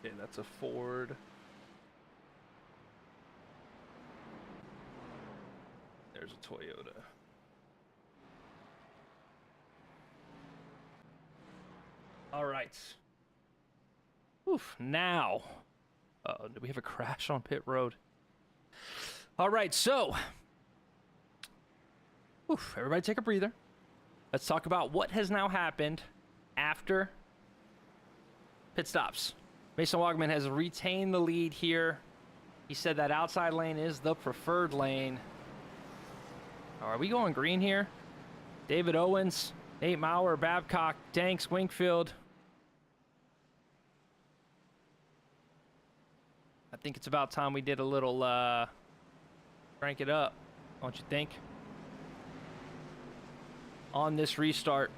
Okay, that's a Ford. There's a Toyota. All right. Oof, now. Did we have a crash on pit road? All right, so. Oof, everybody take a breather. Let's talk about what has now happened after pit stops. Mason Wagman has retained the lead here. He said that outside lane is the preferred lane. Are we going green here? David Owens, Nate Maurer, Babcock, Danks, Wingfield. I think it's about time we did a little crank it up, don't you think? On this restart.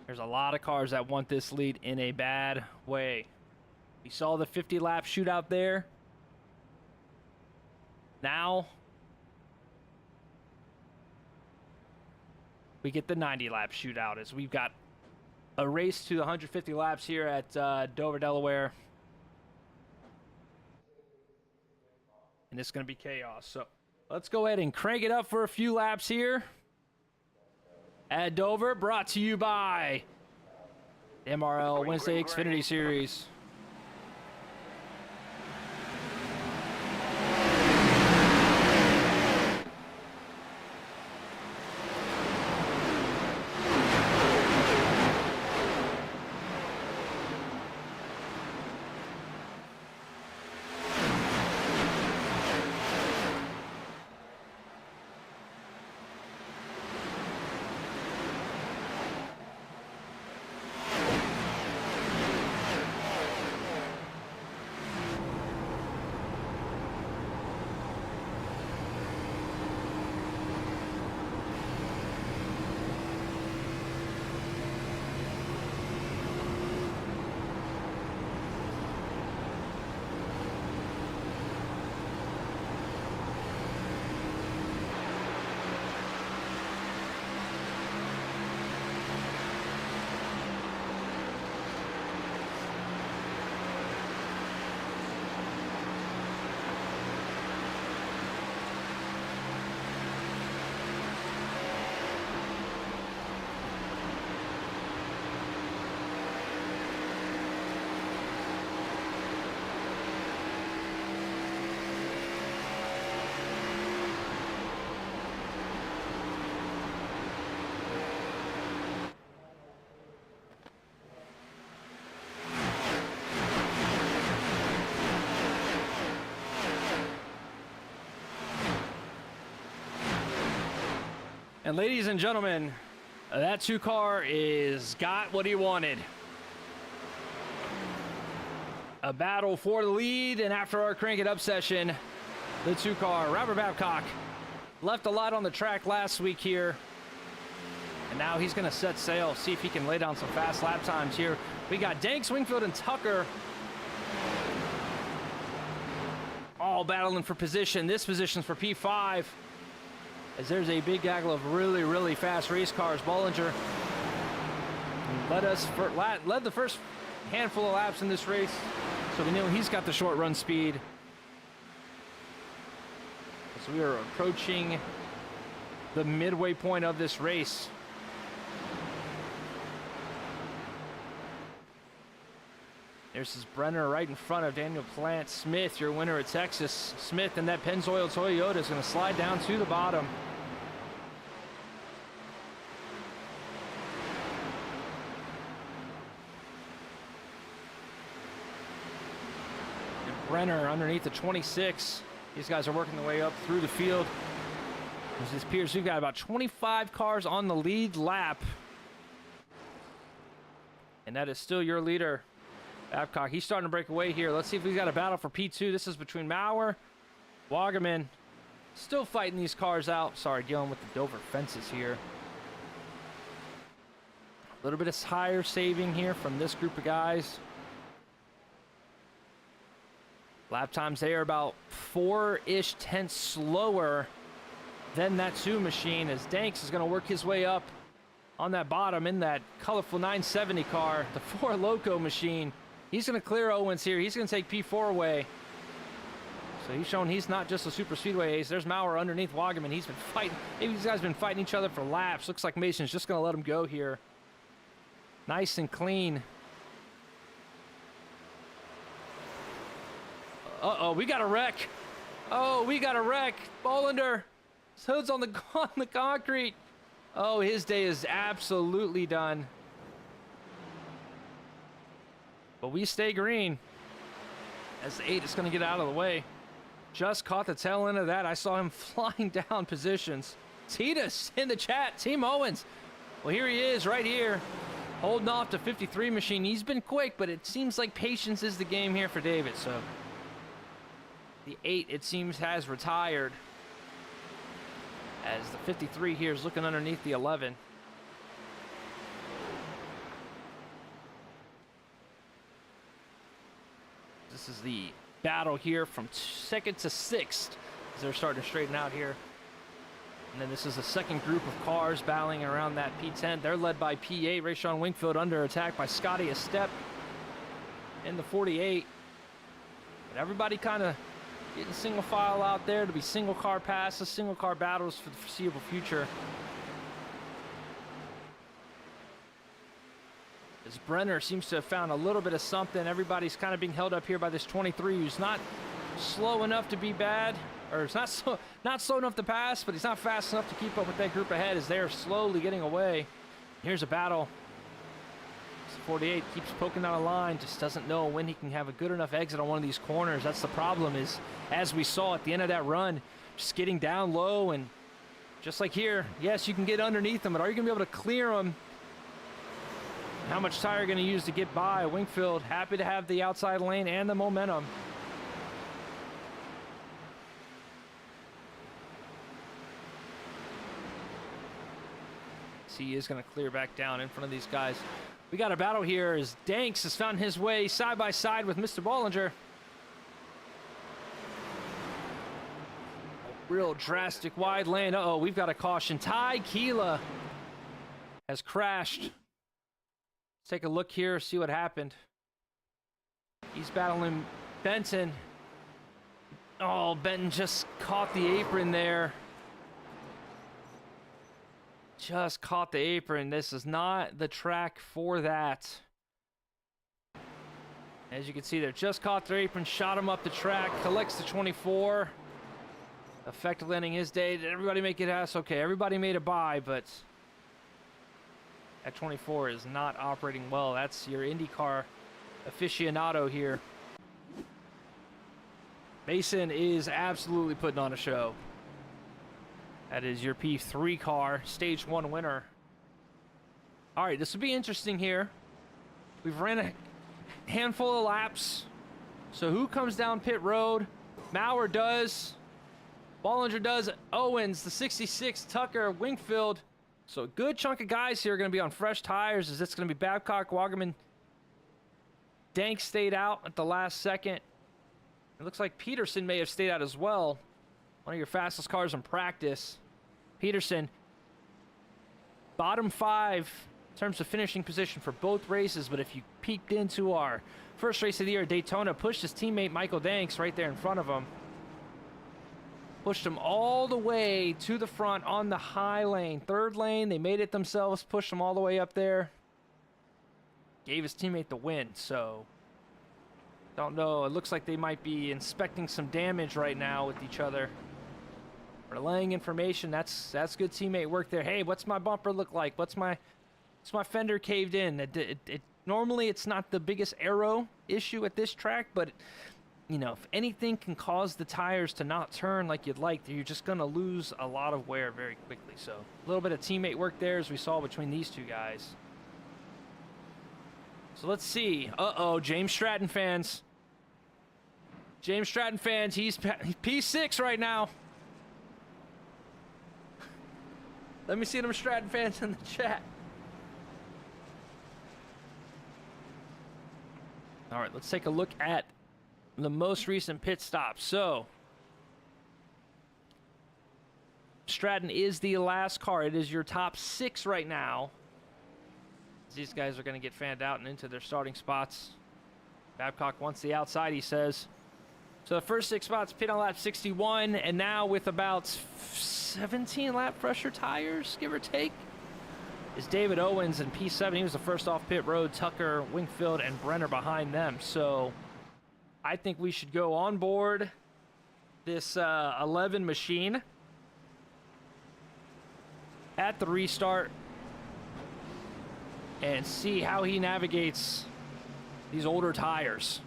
There's a lot of cars that want this lead in a bad way. We saw the 50-lap shootout there. Now, we get the 90-lap shootout as we've got a race to the 150 laps here at Dover, Delaware. And it's going to be chaos. So let's go ahead and crank it up for a few laps here at Dover, brought to you by MRL Weds Night Xfinity Series. And ladies and gentlemen, that 2-car is got what he wanted. A battle for the lead, and after our crank it up session, the 2-car, Robert Babcock, left a lot on the track last week here. And now he's going to set sail, see if he can lay down some fast lap times here. We got Danks, Wingfield, and Tucker all battling for position. This position's for P5. As there's a big gaggle of really, really fast race cars. Bollinger led the first handful of laps in this race, so we know he's got the short run speed. So we are approaching the midway point of this race. There's his Brenner right in front of Daniel Plant. Smith, your winner at Texas. Smith and that Pennzoil Toyota is going to slide down to the bottom. And Brenner underneath the 26. These guys are working their way up through the field. This is Pierce. We've got about 25 cars on the lead lap. And that is still your leader, Babcock. He's starting to break away here. Let's see if we've got a battle for P2. This is between Maurer, Wagaman. Still fighting these cars out. Sorry, dealing with the Dover fences here. A little bit of tire saving here from this group of guys. Lap times, they are about 4-ish tenths slower than that 2 machine, as Danks is going to work his way up on that bottom in that colorful 970 car, the 4 Loco machine. He's going to clear Owens here. He's going to take P4 away. So he's shown he's not just a super speedway ace. There's Maurer underneath Wagaman. He's been fighting. Maybe these guys have been fighting each other for laps. Looks like Mason's just going to let him go here. Nice and clean. Uh-oh, we got a wreck. Oh, we got a wreck. Bolander. His hood's on the concrete. Oh, his day is absolutely done. But we stay green. As the 8 is going to get out of the way. Just caught the tail end of that. I saw him flying down positions. Titus in the chat. Team Owens. Well, here he is right here. Holding off to 53 machine. He's been quick, but it seems like patience is the game here for David. So the 8, it seems, has retired. As the 53 here is looking underneath the 11. This is the battle here from 2nd to 6th as they're starting to straighten out here. And then this is the second group of cars battling around that P10. They're led by P8. Rayshawn Wingfield under attack by Scotty Estep in the 48. But everybody kind of getting single file out there to be single car passes, single car battles for the foreseeable future. As Brenner seems to have found a little bit of something. Everybody's kind of being held up here by this 23 who's not slow enough to be bad, or it's not slow enough to pass, but he's not fast enough to keep up with that group ahead as they're slowly getting away. Here's a battle. 48 keeps poking down a line, just doesn't know when he can have a good enough exit on one of these corners. That's the problem, is as we saw at the end of that run, just getting down low, and just like here, yes, you can get underneath them, but are you going to be able to clear them? How much tire are you going to use to get by? Wingfield happy to have the outside lane and the momentum. See, he is going to clear back down in front of these guys. We got a battle here as Danks has found his way side by side with Mr. Bollinger. Real drastic wide lane. Uh-oh, we've got a caution. Ty Keela has crashed. Let's take a look here, see what happened. He's battling Benton. Oh, Benton just caught the apron there. Just caught the apron. This is not the track for that. As you can see there, just caught their apron, shot him up the track, collects the 24. Effectively ending his day. Did everybody make it ass? Okay, everybody made a buy, but that 24 is not operating well. That's your IndyCar aficionado here. Mason is absolutely putting on a show. That is your P3 car, stage 1 winner. All right, this will be interesting here. We've ran a handful of laps. So who comes down pit road? Maurer does. Bollinger does. Owens, the 66, Tucker, Wingfield. So a good chunk of guys here are going to be on fresh tires. Is this going to be Babcock, Wagaman? Dank stayed out at the last second. It looks like Peterson may have stayed out as well. One of your fastest cars in practice. Peterson, bottom 5 in terms of finishing position for both races, but if you peeked into our first race of the year, Daytona, pushed his teammate Michael Danks right there in front of him. Pushed him all the way to the front on the high lane. Third lane, they made it themselves, pushed him all the way up there. Gave his teammate the win, so don't know. It looks like they might be inspecting some damage right now with each other. Relaying information, that's good teammate work there. Hey, what's my bumper look like? What's my fender caved in? Normally it's not the biggest aero issue at this track, but you know, if anything can cause the tires to not turn like you'd like, you're just going to lose a lot of wear very quickly. So a little bit of teammate work there as we saw between these two guys. So let's see. Uh-oh, James Stratton fans. James Stratton fans, he's P6 right now. Let me see them Stratton fans in the chat. All right, let's take a look at the most recent pit stop. So Stratton is the last car. It is your top 6 right now. These guys are going to get fanned out and into their starting spots. Babcock wants the outside, he says. So the first 6 spots pit on lap 61, and now with about 17 lap pressure tires, give or take, is David Owens in P7. He was the first off pit road. Tucker, Wingfield, and Brenner behind them. So I think we should go on board this 11 machine at the restart and see how he navigates these older tires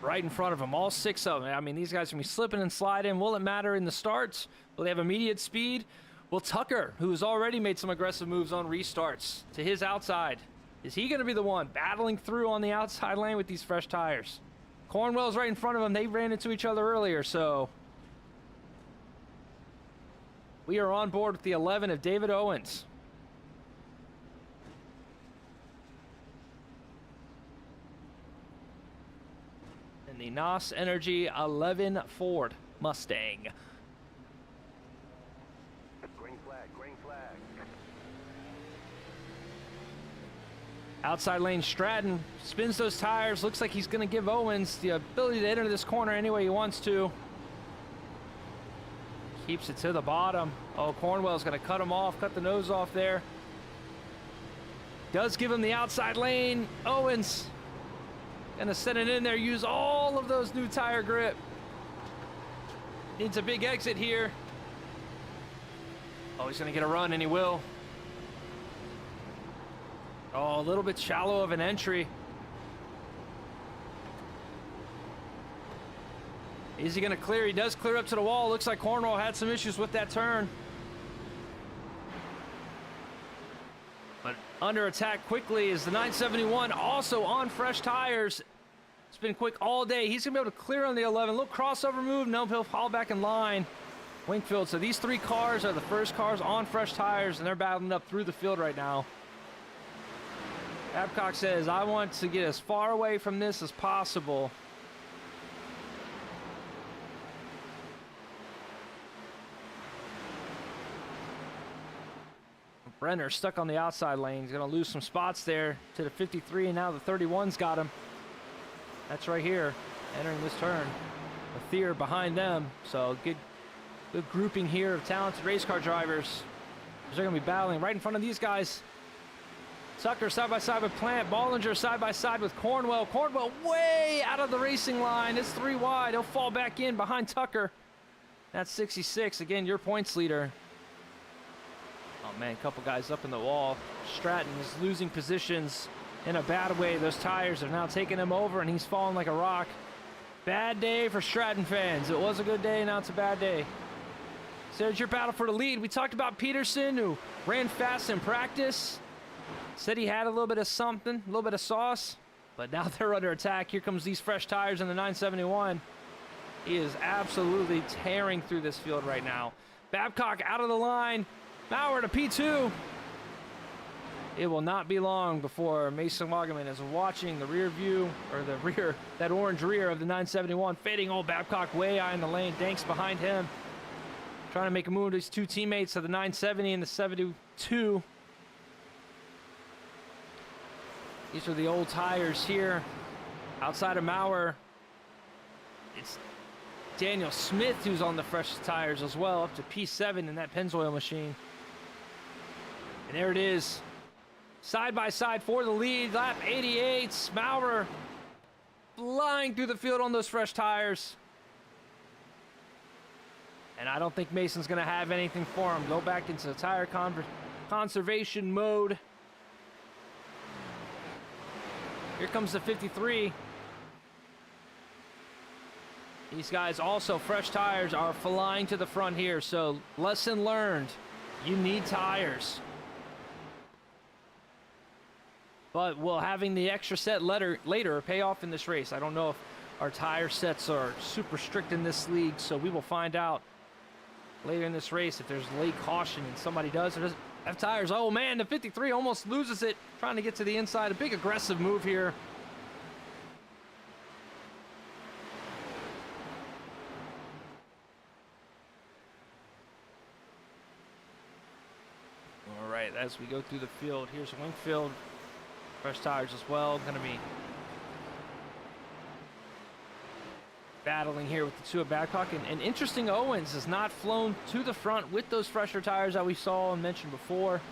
right in front of him, all 6 of them. I mean, these guys are going to be slipping and sliding. Will it matter in the starts? Will they have immediate speed? Will Tucker, who's already made some aggressive moves on restarts, to his outside, is he going to be the one battling through on the outside lane with these fresh tires? Cornwell's right in front of him. They ran into each other earlier, so we are on board with the 11 of David Owens. And the NOS Energy 11 Ford Mustang. Green flag, green flag. Outside lane, Stratton spins those tires. Looks like he's going to give Owens the ability to enter this corner any way he wants to. Keeps it to the bottom. Oh, Cornwell's going to cut him off, cut the nose off there. Does give him the outside lane. Owens going to send it in there, use all of those new tire grip. Needs a big exit here. Oh, he's going to get a run, and he will. Oh, a little bit shallow of an entry. Is he going to clear? He does clear up to the wall. Looks like Cornwell had some issues with that turn. But under attack quickly is the 971, also on fresh tires. It's been quick all day. He's going to be able to clear on the 11. Little crossover move. No, he'll fall back in line. Wingfield. So these 3 cars are the first cars on fresh tires, and they're battling up through the field right now. Babcock says, I want to get as far away from this as possible. Brenner stuck on the outside lane. He's going to lose some spots there to the 53, and now the 31's got him. That's right here, entering this turn. Thier behind them, so good grouping here of talented race car drivers. They're going to be battling right in front of these guys. Tucker side by side with Plant. Bollinger side by side with Cornwell. Cornwell way out of the racing line. It's 3 wide. He'll fall back in behind Tucker. That's 66. Again, your points leader. Oh man, a couple guys up in the wall. Stratton is losing positions in a bad way. Those tires are now taking him over, and he's falling like a rock. Bad day for Stratton fans. It was a good day, now it's a bad day. So there's your battle for the lead. We talked about Peterson, who ran fast in practice. Said he had a little bit of something, a little bit of sauce, but now they're under attack. Here comes these fresh tires in the 971. He is absolutely tearing through this field right now. Babcock out of the line. Now we're to P2. It will not be long before Mason Wagaman is watching the rear view, or the rear, that orange rear of the 971, fading old Babcock way high in the lane. Danks behind him, trying to make a move with his 2 teammates of the 970 and the 72. These are the old tires here. Outside of Maurer, it's Daniel Smith who's on the freshest tires as well, up to P7 in that Pennzoil machine. And there it is. Side by side for the lead. Lap 88. Maurer flying through the field on those fresh tires. And I don't think Mason's going to have anything for him. Go back into tire conservation mode. Here comes the 53. These guys also, fresh tires, are flying to the front here. So lesson learned, you need tires. But will having the extra set later pay off in this race? I don't know if our tire sets are super strict in this league, so we will find out later in this race if there's late caution and somebody does or doesn't have tires. Oh man, the 53 almost loses it, trying to get to the inside. A big aggressive move here. All right, as we go through the field, here's Wingfield. Fresh tires as well. Going to be battling here with the two at Babcock. And interesting, Owens has not flown to the front with those fresher tires that we saw and mentioned before.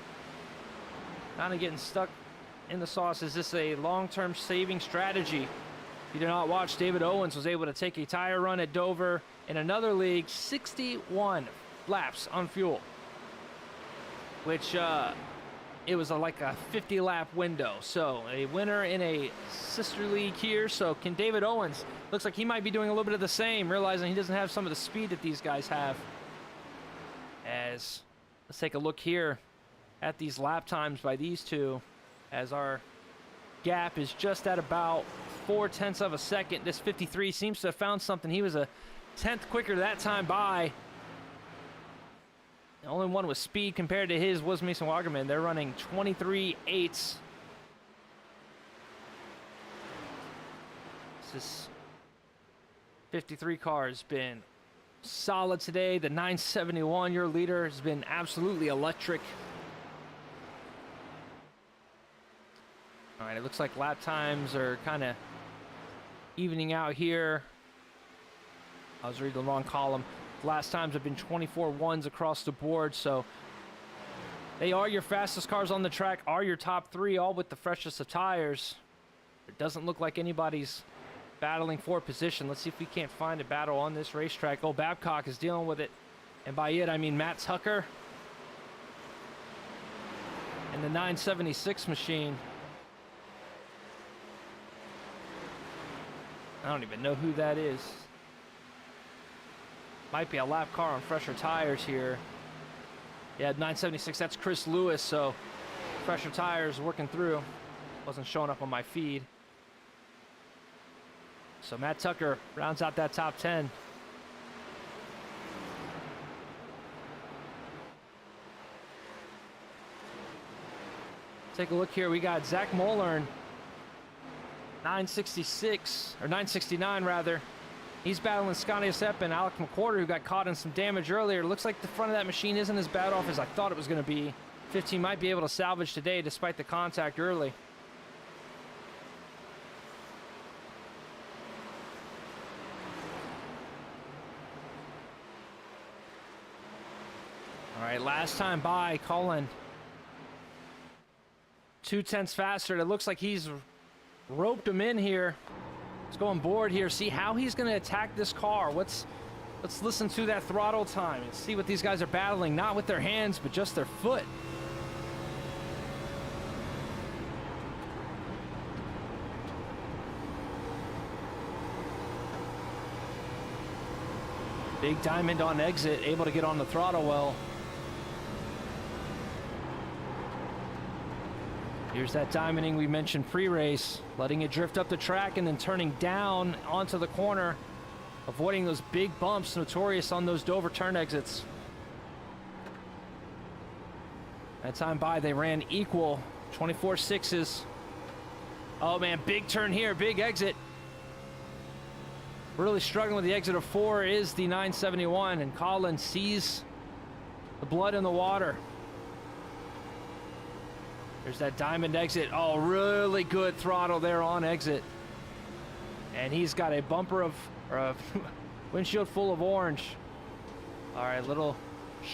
Kind of getting stuck in the sauce. Is this a long-term saving strategy? If you did not watch, David Owens was able to take a tire run at Dover in another league, 61 laps on fuel, which it was like a 50-lap window. So a winner in a sister league here. So can David Owens, looks like he might be doing a little bit of the same, realizing he doesn't have some of the speed that these guys have. As let's take a look here at these lap times by these two, as our gap is just at about 0.4 of a second. This 53 seems to have found something. He was a 10th quicker that time by. The only one with speed compared to his was Mason Wagerman. They're running 23.8. This 53 car has been solid today. The 971, your leader, has been absolutely electric. All right, it looks like lap times are kind of evening out here. I was reading the wrong column. Last times have been 24-1s across the board, so they are your fastest cars on the track, are your top three, all with the freshest of tires. It doesn't look like anybody's battling for position. Let's see if we can't find a battle on this racetrack. Oh, Babcock is dealing with it, and by it I mean Matt Tucker and the 976 machine. I don't even know who that is. Might be a lap car on fresher tires here. Yeah, 976, that's Chris Lewis, so fresher tires working through. Wasn't showing up on my feed. So Matt Tucker rounds out that top 10. Take a look here. We got Zach Mollern, 966, or 969 rather. He's battling Scotty Sepp and Alec McQuarter, who got caught in some damage earlier. Looks like the front of that machine isn't as bad off as I thought it was going to be. 15 might be able to salvage today despite the contact early. All right, last time by, Cullen. 0.2 faster. It looks like he's roped him in here. Let's go on board here, see how he's going to attack this car. Let's listen to that throttle time and see what these guys are battling, not with their hands, but just their foot. Big Diamond on exit, able to get on the throttle well. Here's that diamonding we mentioned pre-race, letting it drift up the track and then turning down onto the corner, avoiding those big bumps notorious on those Dover turn exits. That time by, they ran equal, 24.6s. Oh man, big turn here, big exit. Really struggling with the exit of 4 is the 971, and Colin sees the blood in the water. There's that diamond exit. Oh, really good throttle there on exit. And he's got a bumper of, or a windshield full of orange. All right, little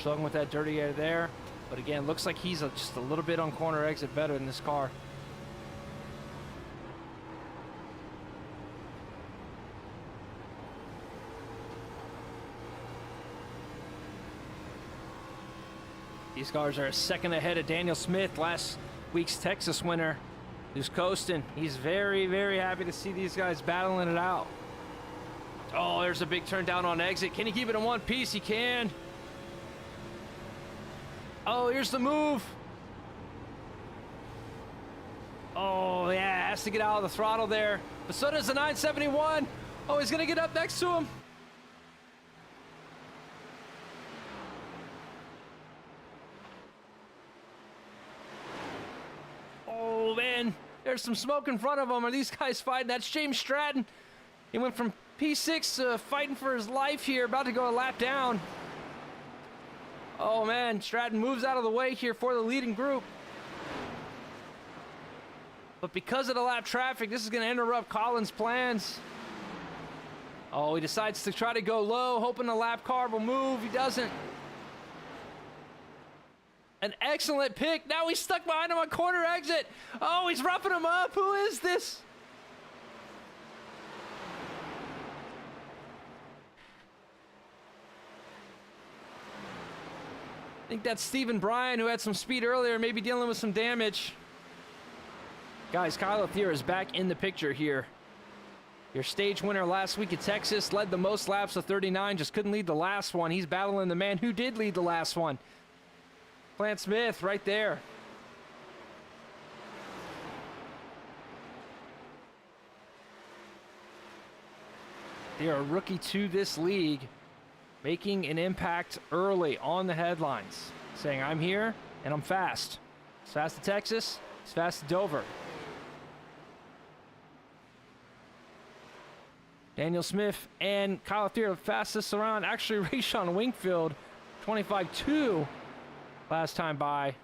slung with that dirty air there. But again, looks like he's just a little bit on corner exit better than this car. These cars are a second ahead of Daniel Smith, last week's Texas winner, who's coasting. He's very, very happy to see these guys battling it out. Oh, there's a big turn down on exit. Can he keep it in one piece? He can. Oh, here's the move. Oh, yeah, has to get out of the throttle there. But so does the 971. Oh, he's going to get up next to him. Oh, man, there's some smoke in front of him. Are these guys fighting? That's James Stratton. He went from P6 to fighting for his life here, about to go a lap down. Oh, man, Stratton moves out of the way here for the leading group. But because of the lap traffic, this is going to interrupt Collins' plans. Oh, he decides to try to go low, hoping the lap car will move. He doesn't. An excellent pick. Now he's stuck behind him on corner exit. Oh, he's roughing him up. Who is this? I think that's Stephen Bryan, who had some speed earlier, maybe dealing with some damage. Guys, Kyle Thier is back in the picture here. Your stage winner last week at Texas, led the most laps of 39, just couldn't lead the last one. He's battling the man who did lead the last one. Clint Smith right there. They're a rookie to this league, making an impact early on the headlines, saying, I'm here and I'm fast. It's fast to Texas, it's fast to Dover. Daniel Smith and Kyle Thier, the fastest around. Actually, Rayshon Wingfield, 25-2 last time by.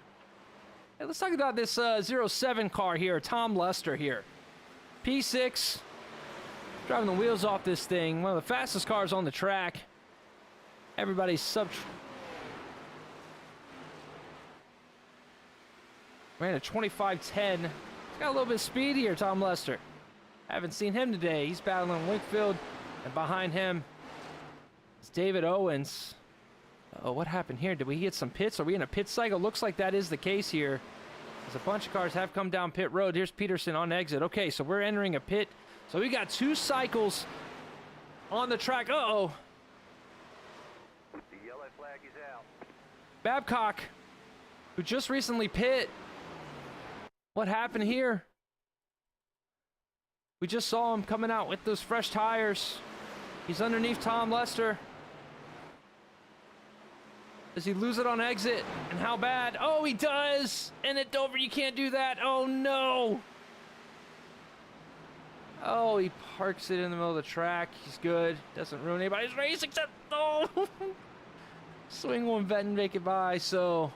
Hey, let's talk about this 07 car here, Tom Lester here. P6, driving the wheels off this thing. One of the fastest cars on the track. Everybody's ran a 25-10. He's got a little bit of speed here, Tom Lester. Haven't seen him today. He's battling Winkfield, and behind him is David Owens. Oh, what happened here? Did we get some pits? Are we in a pit cycle? Looks like that is the case here. As a bunch of cars have come down pit road. Here's Peterson on exit. Okay, so we're entering a pit. So we got 2 cycles on the track. Uh-oh. The yellow flag is out. Babcock, who just recently pit. What happened here? We just saw him coming out with those fresh tires. He's underneath Tom Lester. Does he lose it on exit? And how bad? Oh, he does! And at Dover, you can't do that. Oh, no! Oh, he parks it in the middle of the track. He's good. Doesn't ruin anybody's race except... Oh! Swing one vet and make it by. So,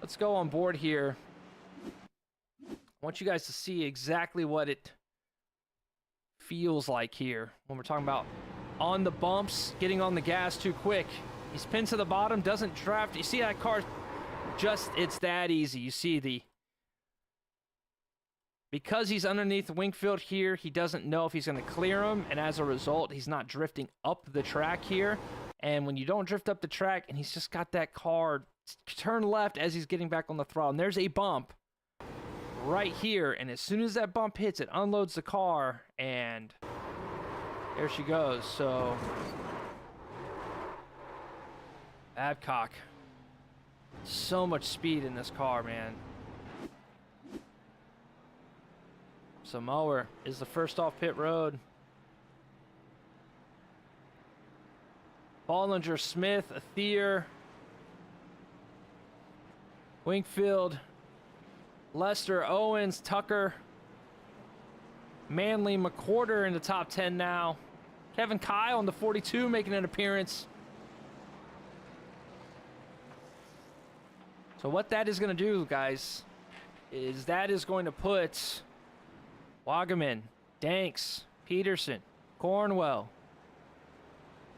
let's go on board here. I want you guys to see exactly what it feels like here when we're talking about on the bumps, getting on the gas too quick. He's pinned to the bottom, doesn't draft. You see that car, just, it's that easy. You see because he's underneath Wingfield here, he doesn't know if he's going to clear him, and as a result, he's not drifting up the track here. And when you don't drift up the track, and he's just got that car turn left as he's getting back on the throttle, and there's a bump right here, and as soon as that bump hits, it unloads the car, and there she goes. So Babcock, so much speed in this car, man. Samoa is the first off pit road. Bollinger, Smith, Thier, Wingfield, Lester, Owens, Tucker, Manley, McWhorter in the top 10 now. Kevin Kyle in the 42 making an appearance. So what that is going to do, guys, is going to put Wagaman, Danks, Peterson, Cornwell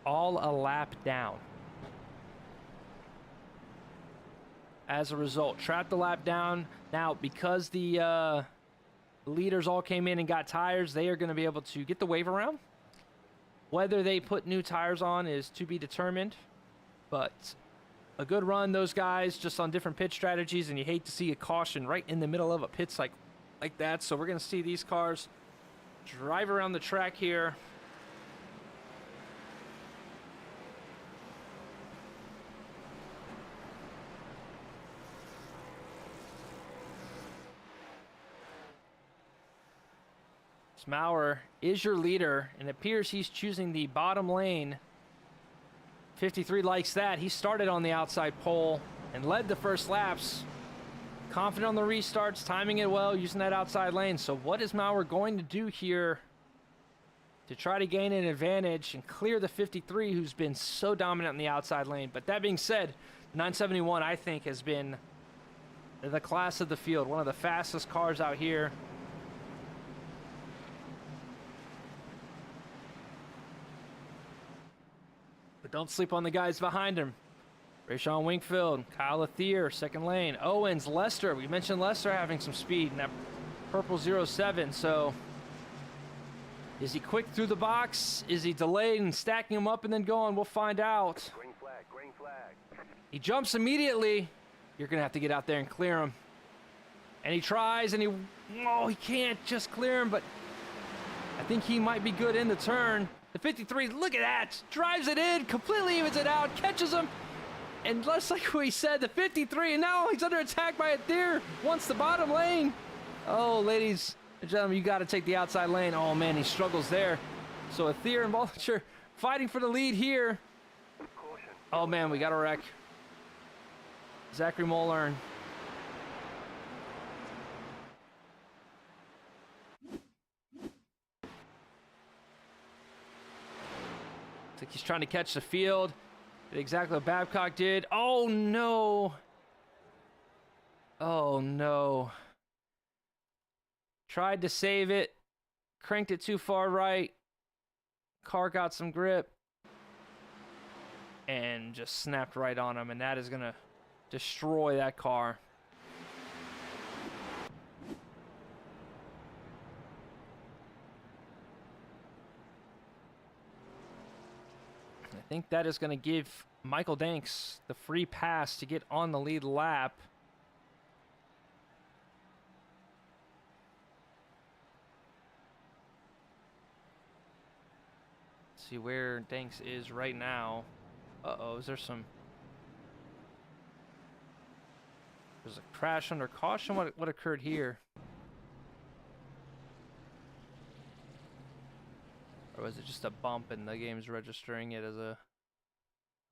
all a lap down. As a result, trapped the lap down. Now, because the leaders all came in and got tires, they are going to be able to get the wave around. Whether they put new tires on is to be determined, but a good run, those guys, just on different pit strategies, and you hate to see a caution right in the middle of a pit like that. So we're going to see these cars drive around the track here. Maurer is your leader, and it appears he's choosing the bottom lane. 53 likes that. He started on the outside pole and led the first laps. Confident on the restarts, timing it well, using that outside lane. So what is Maurer going to do here to try to gain an advantage and clear the 53 who's been so dominant in the outside lane? But that being said, 971, I think, has been the class of the field. One of the fastest cars out here. But don't sleep on the guys behind him. Rashawn Wingfield, Kyle Athier, second lane. Owens, Lester. We mentioned Lester having some speed in that purple 07. So is he quick through the box? Is he delayed and stacking them up and then going? We'll find out. Green flag, green flag. He jumps immediately. You're going to have to get out there and clear him. And he tries, and he can't just clear him, but I think he might be good in the turn. The 53, look at that, drives it in, completely evens it out, catches him, and just like we said, the 53, and now he's under attack by Athier, wants the bottom lane. Oh, ladies and gentlemen, you got to take the outside lane. Oh, man, he struggles there. So Athier and Vulture fighting for the lead here. Oh, man, we got a wreck. Zachary Mollern. Looks like he's trying to catch the field. Did exactly what Babcock did. Oh, no. Oh, no. Tried to save it. Cranked it too far right. Car got some grip. And just snapped right on him. And that is going to destroy that car. I think that is going to give Michael Danks the free pass to get on the lead lap. Let's see where Danks is right now. Uh-oh, is there some... There's a crash under caution? What occurred here? Or was it just a bump and the game's registering it as a...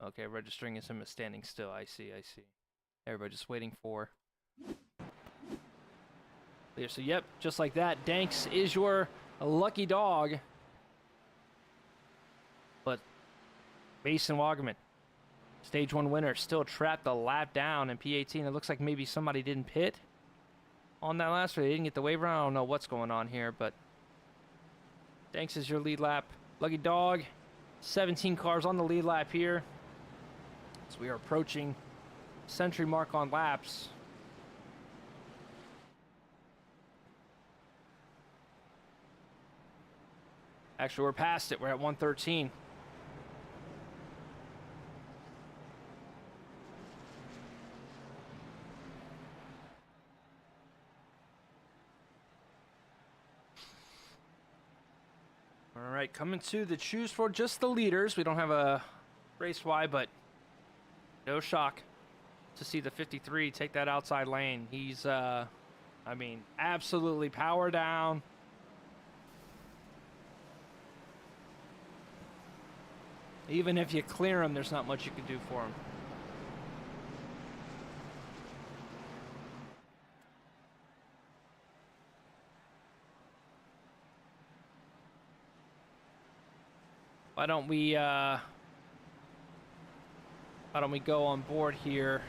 Okay, registering as him as standing still. I see. Everybody just waiting for... There, so yep, just like that. Danks is your lucky dog. But Mason Wagaman, Stage 1 winner, still trapped the lap down in P18. It looks like maybe somebody didn't pit on that last one. They didn't get the wave around. I don't know what's going on here, but... Danks is your lead lap. Lucky dog. 17 cars on the lead lap here. So we are approaching century mark on laps. Actually, we're past it. We're at 113. All right, coming to the choose for just the leaders. We don't have a race Y, but no shock to see the 53 take that outside lane. He's, I mean, absolutely power down. Even if you clear him, there's not much you can do for him. Why don't we go on board here,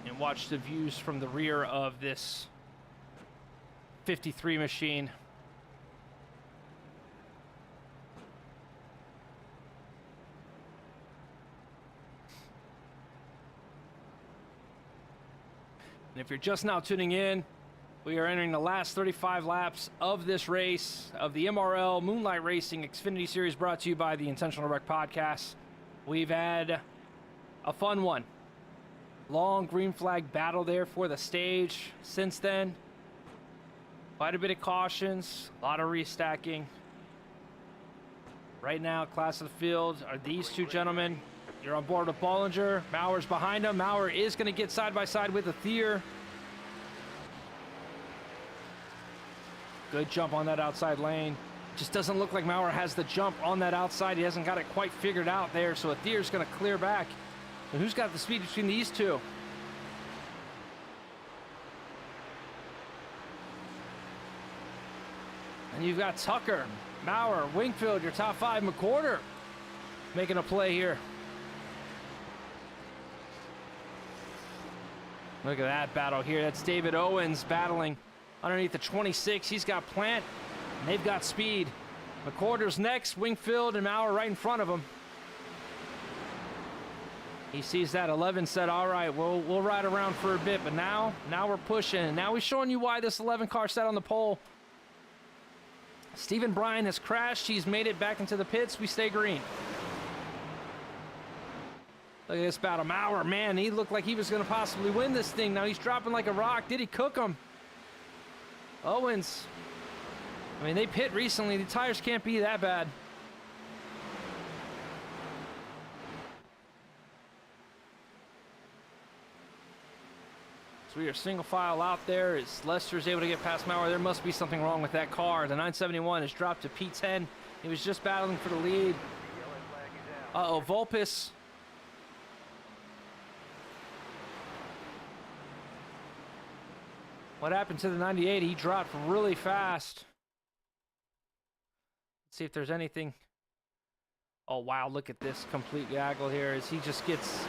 and and watch the views from the rear of this 53 machine. And if you're just now tuning in, we are entering the last 35 laps of this race of the MRL Moonlight Racing Xfinity Series, brought to you by the Intentional Wreck Podcast. We've had a fun one. Long green flag battle there for the stage. Since then, quite a bit of cautions, a lot of restacking. Right now, class of the field are these two gentlemen. You're on board with Bollinger. Mauer's behind him. Mauer is going to get side by side with Athier. Good jump on that outside lane. Just doesn't look like Mauer has the jump on that outside. He hasn't got it quite figured out there, so Athier's going to clear back. And who's got the speed between these two? And you've got Tucker, Mauer, Wingfield, your top five. McWhorter making a play here. Look at that battle here. That's David Owens battling underneath the 26. He's got Plant, and they've got speed. McWhorter's next. Wingfield and Mauer right in front of him. He sees that 11, said, all right, we'll ride around for a bit, but now we're pushing. And now we're showing you why this 11 car sat on the pole. Stephen Bryan has crashed. He's made it back into the pits. We stay green. Look at this battle. Mauer, man, he looked like he was going to possibly win this thing. Now he's dropping like a rock. Did he cook him? Owens. I mean, they pit recently. The tires can't be that bad. So we are single file out there as Lester's able to get past Mauer. There must be something wrong with that car. The 971 has dropped to P10. He was just battling for the lead. Uh-oh, Vulpes. What happened to the 98? He dropped really fast. Let's see if there's anything. Oh, wow, look at this complete gaggle here as he just gets...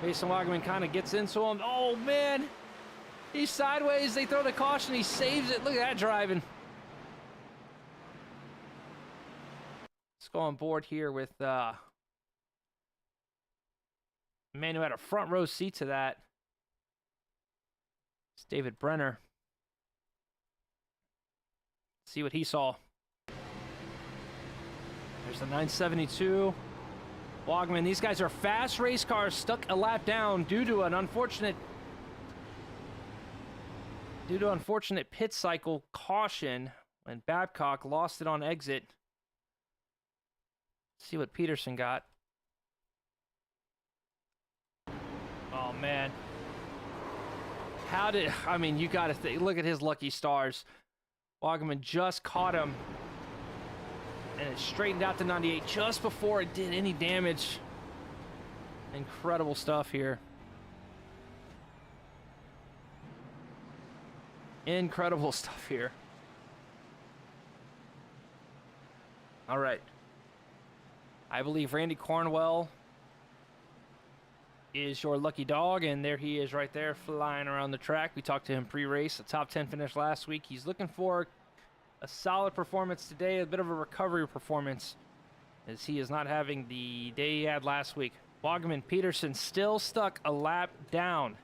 Mason Wagaman kind of gets into him. Oh, man. He's sideways. They throw the caution. He saves it. Look at that driving. Let's go on board here with man who had a front row seat to that. It's David Brenner. See what he saw. There's the 972. Wagman, these guys are fast race cars stuck a lap down due to an unfortunate pit cycle caution when Babcock lost it on exit. Let's see what Peterson got. Oh man. You got to look at his lucky stars. Wagaman just caught him. And it straightened out to 98 just before it did any damage. Incredible stuff here. Incredible stuff here. All right. I believe Randy Cornwell is your lucky dog, and there he is right there flying around the track. We talked to him pre-race, a top 10 finish last week. He's looking for a solid performance today, a bit of a recovery performance, as he is not having the day he had last week. Wagaman, Peterson still stuck a lap down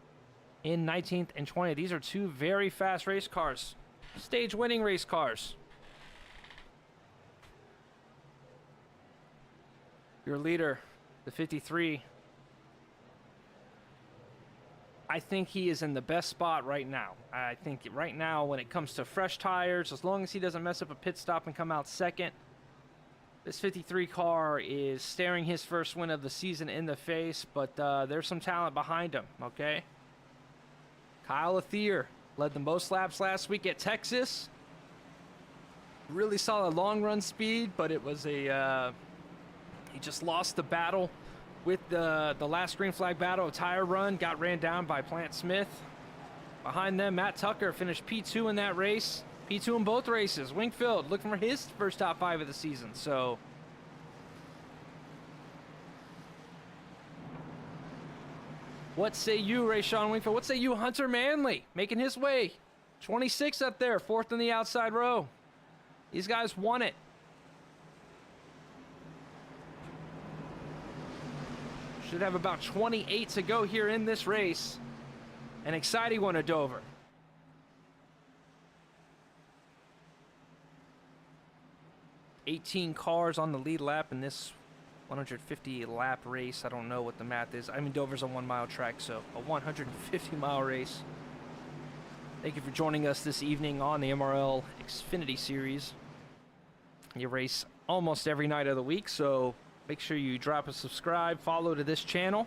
in 19th and 20th. These are two very fast race cars, stage winning race cars. Your leader, the 53, I think he is in the best spot right now. I think right now, when it comes to fresh tires, as long as he doesn't mess up a pit stop and come out second, this 53 car is staring his first win of the season in the face, but there's some talent behind him, okay? Kyle Athier led the most laps last week at Texas. Really solid long run speed, but it was he just lost the battle with the last green flag battle. A tire run, got ran down by Plant Smith. Behind them, Matt Tucker finished P2 in that race. P2 in both races. Wingfield looking for his first top 5 of the season. So What say you, Rayshawn Wingfield? What say you, Hunter Manley? Making his way. 26 up there, 4th in the outside row. These guys won it. Should have about 28 to go here in this race. An exciting one at Dover. $18 cars on the lead lap in this 150 lap race. I don't know what the math is. I mean, Dover's a 1 mile track, so a 150 mile race. Thank you for joining us this evening on the MRL Xfinity Series. You race almost every night of the week, so make sure you drop a subscribe, follow to this channel,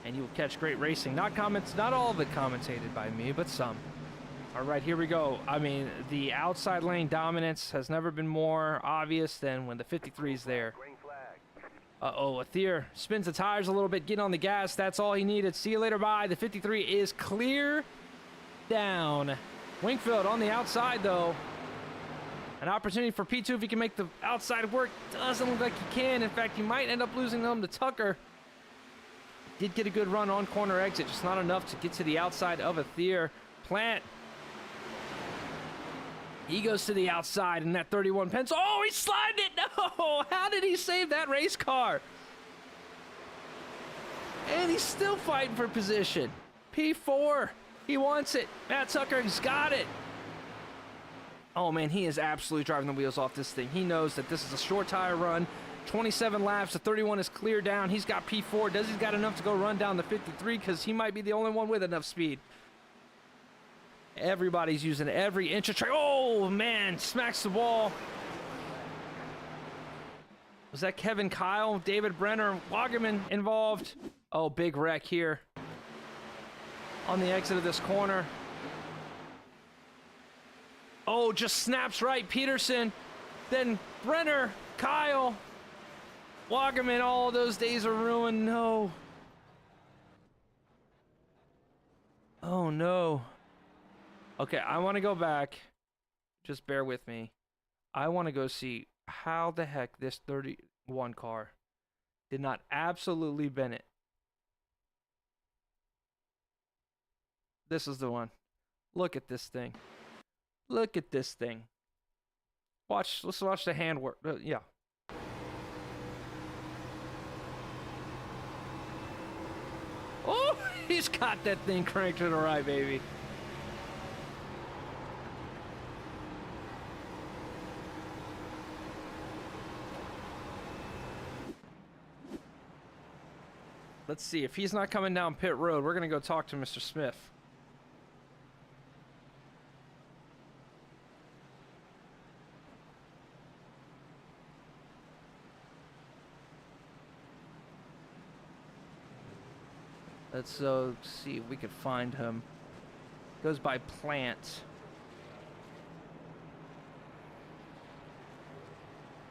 and you will catch great racing. Not all of it commentated by me, but some. All right, here we go. I mean, the outside lane dominance has never been more obvious than when the 53 is there. Green flag. Uh-oh, Athier spins the tires a little bit, getting on the gas. That's all he needed. See you later, bye. The 53 is clear down. Wingfield on the outside, though. An opportunity for P2 if he can make the outside work. Doesn't look like he can. In fact, he might end up losing them to Tucker. Did get a good run on corner exit, just not enough to get to the outside of Athier. Plant. He goes to the outside in that 31 pence. Oh, he slided it! No! How did he save that race car? And he's still fighting for position. P4. He wants it. Matt Tucker's got it. Oh, man, he is absolutely driving the wheels off this thing. He knows that this is a short tire run. 27 laps. The 31 is clear down. He's got P4. Does he's got enough to go run down the 53? Because he might be the only one with enough speed. Everybody's using every inch of track. Oh, man, smacks the wall. Was that Kevin Kyle, David Brenner, Wagerman involved? Oh, big wreck here on the exit of this corner. Oh, just snaps right. Peterson, then Brenner, Kyle, Wagerman. All those days are ruined. No. Oh, no. Okay, I want to go back. Just bear with me. I want to go see how the heck this 31 car did not absolutely bend it. This is the one. Look at this thing. Look at this thing. Let's watch the handwork. Yeah. Oh, he's got that thing cranked to the right, baby. Let's see. If he's not coming down pit road, we're going to go talk to Mr. Smith. Let's see if we could find him. Goes by Plant.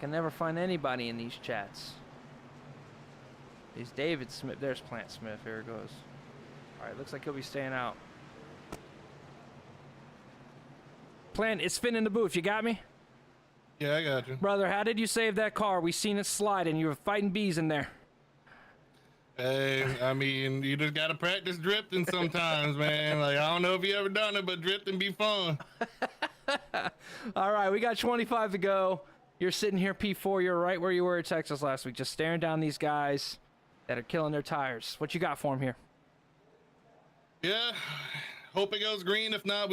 Can never find anybody in these chats. There's David Smith. There's Plant Smith. Here it goes. All right, looks like he'll be staying out. Plant, it's spinning the booth. You got me? Yeah, I got you. Brother, how did you save that car? We seen it slide and you were fighting bees in there. Hey, I mean, you just gotta practice drifting sometimes, man. Like, I don't know if you ever done it, but drifting be fun. All right, we got 25 to go. You're sitting here, P4. You're right where you were at Texas last week, just staring down these guys that are killing their tires. What you got for them here? Yeah, hope it goes green. If not,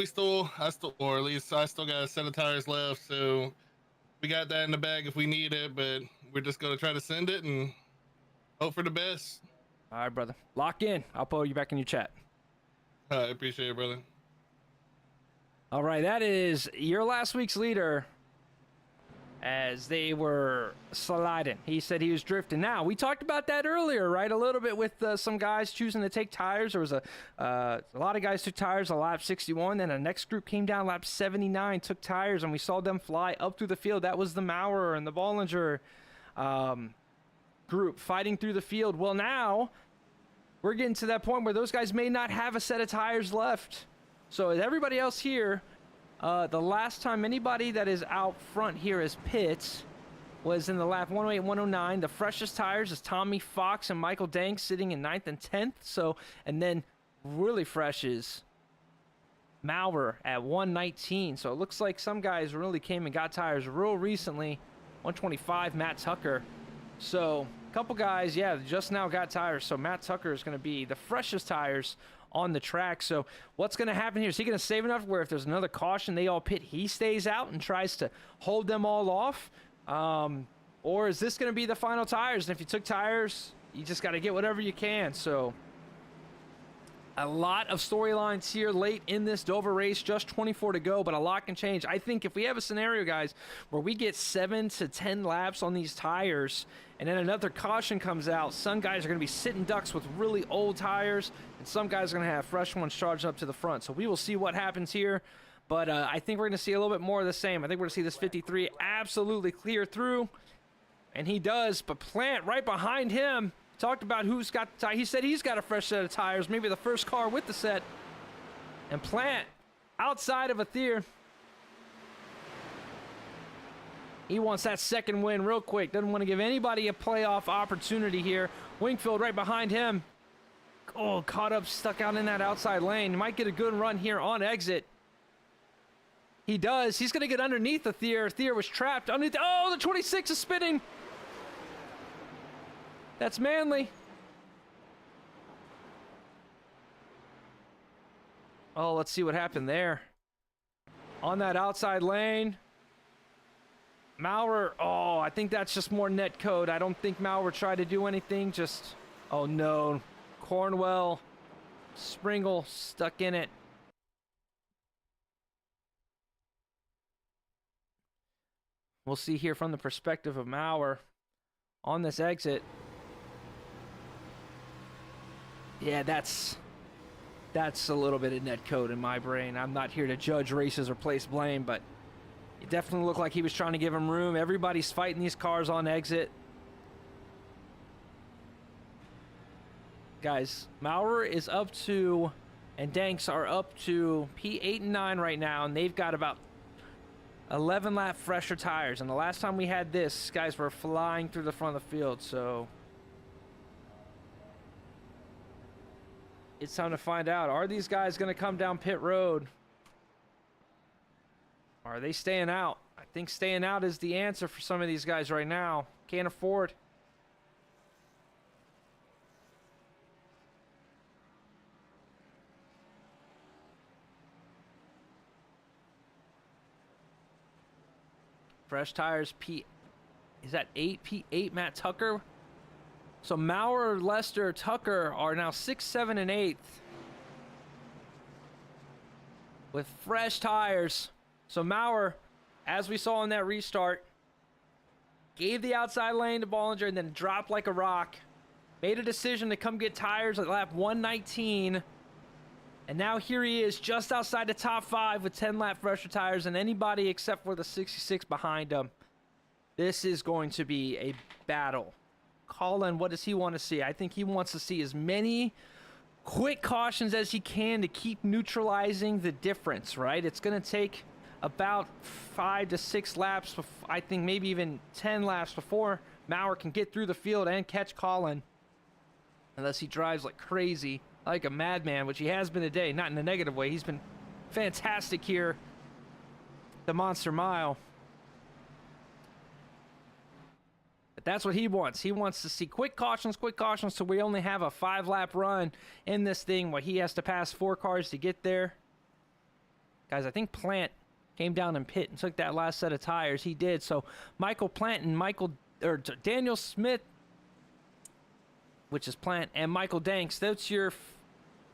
or at least I still got a set of tires left, so we got that in the bag if we need it, but we're just gonna try to send it and hope for the best. All right, brother. Lock in. I'll pull you back in your chat. I appreciate it, brother. All right, that is your last week's leader as they were sliding. He said he was drifting. Now, we talked about that earlier, right? A little bit with some guys choosing to take tires. There was a lot of guys took tires on lap 61. Then the next group came down lap 79, took tires, and we saw them fly up through the field. That was the Maurer and the Bollinger group fighting through the field. Well, now we're getting to that point where those guys may not have a set of tires left. So as everybody else here, the last time anybody that is out front here is pits, was in the lap 108, 109. The freshest tires is Tommy Fox and Michael Dank sitting in 9th and 10th. So, and then really fresh is Maurer at 119. So it looks like some guys really came and got tires real recently. 125, Matt Tucker. So a couple guys, yeah, just now got tires. So Matt Tucker is going to be the freshest tires on the track. So what's going to happen here? Is he going to save enough where if there's another caution, they all pit, he stays out and tries to hold them all off? Or is this going to be the final tires? And if you took tires, you just got to get whatever you can. So a lot of storylines here late in this Dover race, just 24 to go, but a lot can change. I think if we have a scenario, guys, where we get 7 to 10 laps on these tires and then another caution comes out, some guys are going to be sitting ducks with really old tires and some guys are going to have fresh ones charged up to the front. So we will see what happens here, but I think we're going to see a little bit more of the same. I think we're going to see this 53 absolutely clear through, and he does, but Plant right behind him. Talked about who's got the tire. He said he's got a fresh set of tires, maybe the first car with the set. And Plant, outside of Athier, he wants that second win real quick. Doesn't want to give anybody a playoff opportunity here. Wingfield right behind him. Oh, caught up, stuck out in that outside lane. He might get a good run here on exit. He does. He's going to get underneath Athier. Athier was trapped underneath. Oh, the 26 is spinning. That's Manley. Oh, let's see what happened there. On that outside lane. Maurer, oh, I think that's just more net code. I don't think Maurer tried to do anything. Just, oh no. Cornwell, Springle stuck in it. We'll see here from the perspective of Maurer on this exit. Yeah, that's a little bit of net code in my brain. I'm not here to judge races or place blame, but it definitely looked like he was trying to give him room. Everybody's fighting these cars on exit. Guys, Maurer is up to, and Danks are up to P8 and 9 right now, and they've got about 11 lap fresher tires. And the last time we had this, guys were flying through the front of the field, so it's time to find out. Are these guys going to come down pit road? Or are they staying out? I think staying out is the answer for some of these guys right now. Can't afford. Fresh tires, is that 8? P8, Matt Tucker. So Maurer, Lester, Tucker are now 6th, 7th, and 8th with fresh tires. So Maurer, as we saw in that restart, gave the outside lane to Bollinger and then dropped like a rock. Made a decision to come get tires at lap 119. And now here he is just outside the top 5 with 10 lap fresher tires and anybody except for the 66 behind him. This is going to be a battle. Colin, what does he want to see? I think he wants to see as many quick cautions as he can to keep neutralizing the difference, right? It's going to take about 5 to 6 laps, I think maybe even 10 laps before Maurer can get through the field and catch Colin. Unless he drives like crazy, like a madman, which he has been today, not in a negative way. He's been fantastic here, the Monster Mile. But that's what he wants. He wants to see quick cautions, so we only have a 5-lap run in this thing where he has to pass 4 cars to get there. Guys, I think Plant came down and pit and took that last set of tires. He did. So Michael Plant and Daniel Smith, which is Plant, and Michael Danks, that's your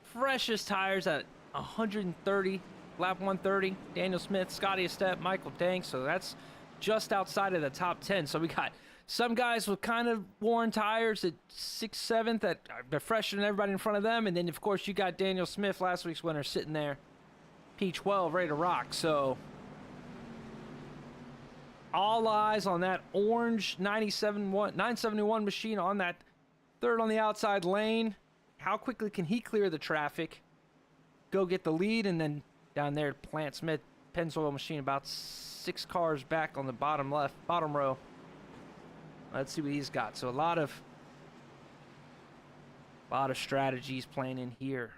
freshest tires at 130, lap 130. Daniel Smith, Scotty Estep, Michael Danks, so that's just outside of the top 10. So we got some guys with kind of worn tires at 6th, 7th that they're fresher than everybody in front of them. And then, of course, you got Daniel Smith, last week's winner, sitting there, P12, ready to rock. So all eyes on that orange 971 machine on that third on the outside lane. How quickly can he clear the traffic, go get the lead, and then down there, Plant Smith, Pennzoil machine, about 6 cars back on the bottom row. Let's see what he's got. So a lot of strategies playing in here.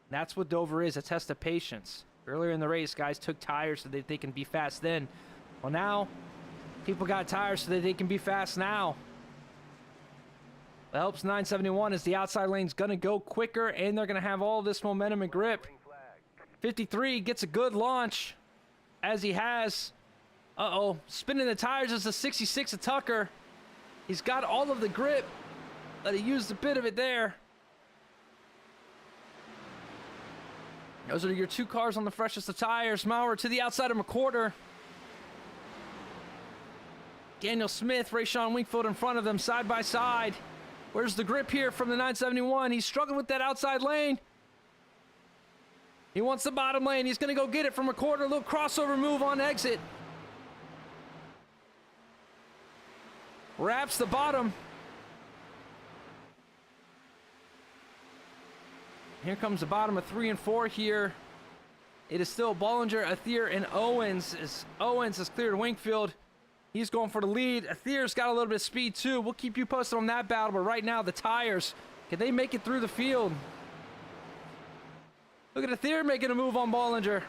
That's what Dover is, a test of patience. Earlier in the race, guys took tires so that they can be fast then. Well, now, people got tires so that they can be fast now. What helps 971 is the outside lane's going to go quicker, and they're going to have all this momentum and grip. 53 gets a good launch, as he has. Uh-oh, spinning the tires is the 66 of Tucker. He's got all of the grip, but he used a bit of it there. Those are your two cars on the freshest of tires. Maurer to the outside of McCorder. Daniel Smith, Rayshawn Wingfield in front of them, side by side. Where's the grip here from the 971? He's struggling with that outside lane. He wants the bottom lane. He's going to go get it from McCorder. A little crossover move on exit. Wraps the bottom. Here comes the bottom of 3 and 4 here. It is still Bollinger, Athier, and Owens. Owens has cleared Wingfield. He's going for the lead. Athier's got a little bit of speed too. We'll keep you posted on that battle, but right now the tires, can they make it through the field? Look at Athier making a move on Bollinger.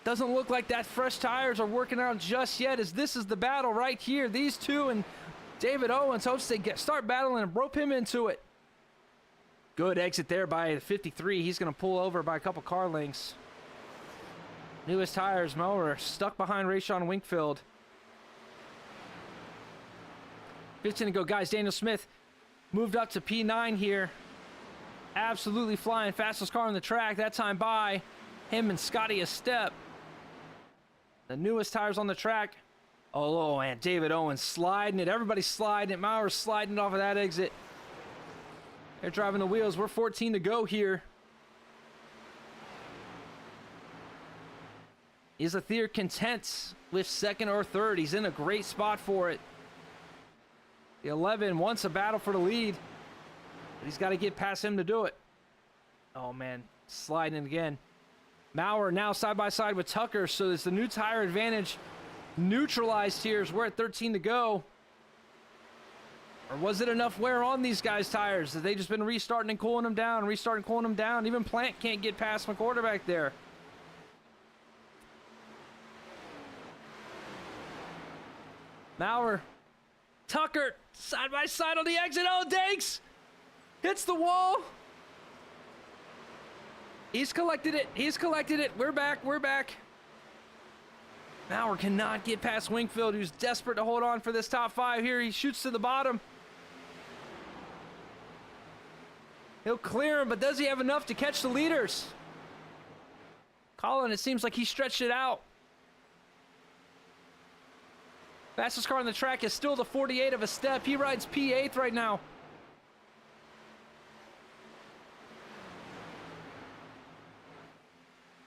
Doesn't look like that fresh tires are working out just yet, as this is the battle right here. These two and David Owens hopes they start battling and rope him into it. Good exit there by 53. He's going to pull over by a couple car lengths. Newest tires, Mower stuck behind Rayshawn Wingfield. 15 to go, guys. Daniel Smith moved up to P9 here. Absolutely flying. Fastest car on the track. That time by him and Scotty a step. The newest tires on the track. Oh, man, David Owens sliding it. Everybody's sliding it. Mauer's sliding off of that exit. They're driving the wheels. We're 14 to go here. Is Athier content with second or third? He's in a great spot for it. The 11 wants a battle for the lead, but he's got to get past him to do it. Oh, man, sliding again. Maurer now side by side with Tucker, so it's the new tire advantage neutralized here as we're at 13 to go. Or was it enough wear on these guys' tires? Have they just been restarting and cooling them down, restarting and cooling them down? Even Plant can't get past McCorder back there. Maurer, Tucker, side by side on the exit. Oh, Danks hits the wall. He's collected it. He's collected it. We're back. We're back. Maurer cannot get past Wingfield, who's desperate to hold on for this top 5 here. He shoots to the bottom. He'll clear him, but does he have enough to catch the leaders? Colin, it seems like he stretched it out. Fastest car on the track is still the 48 of a step. He rides P8 right now.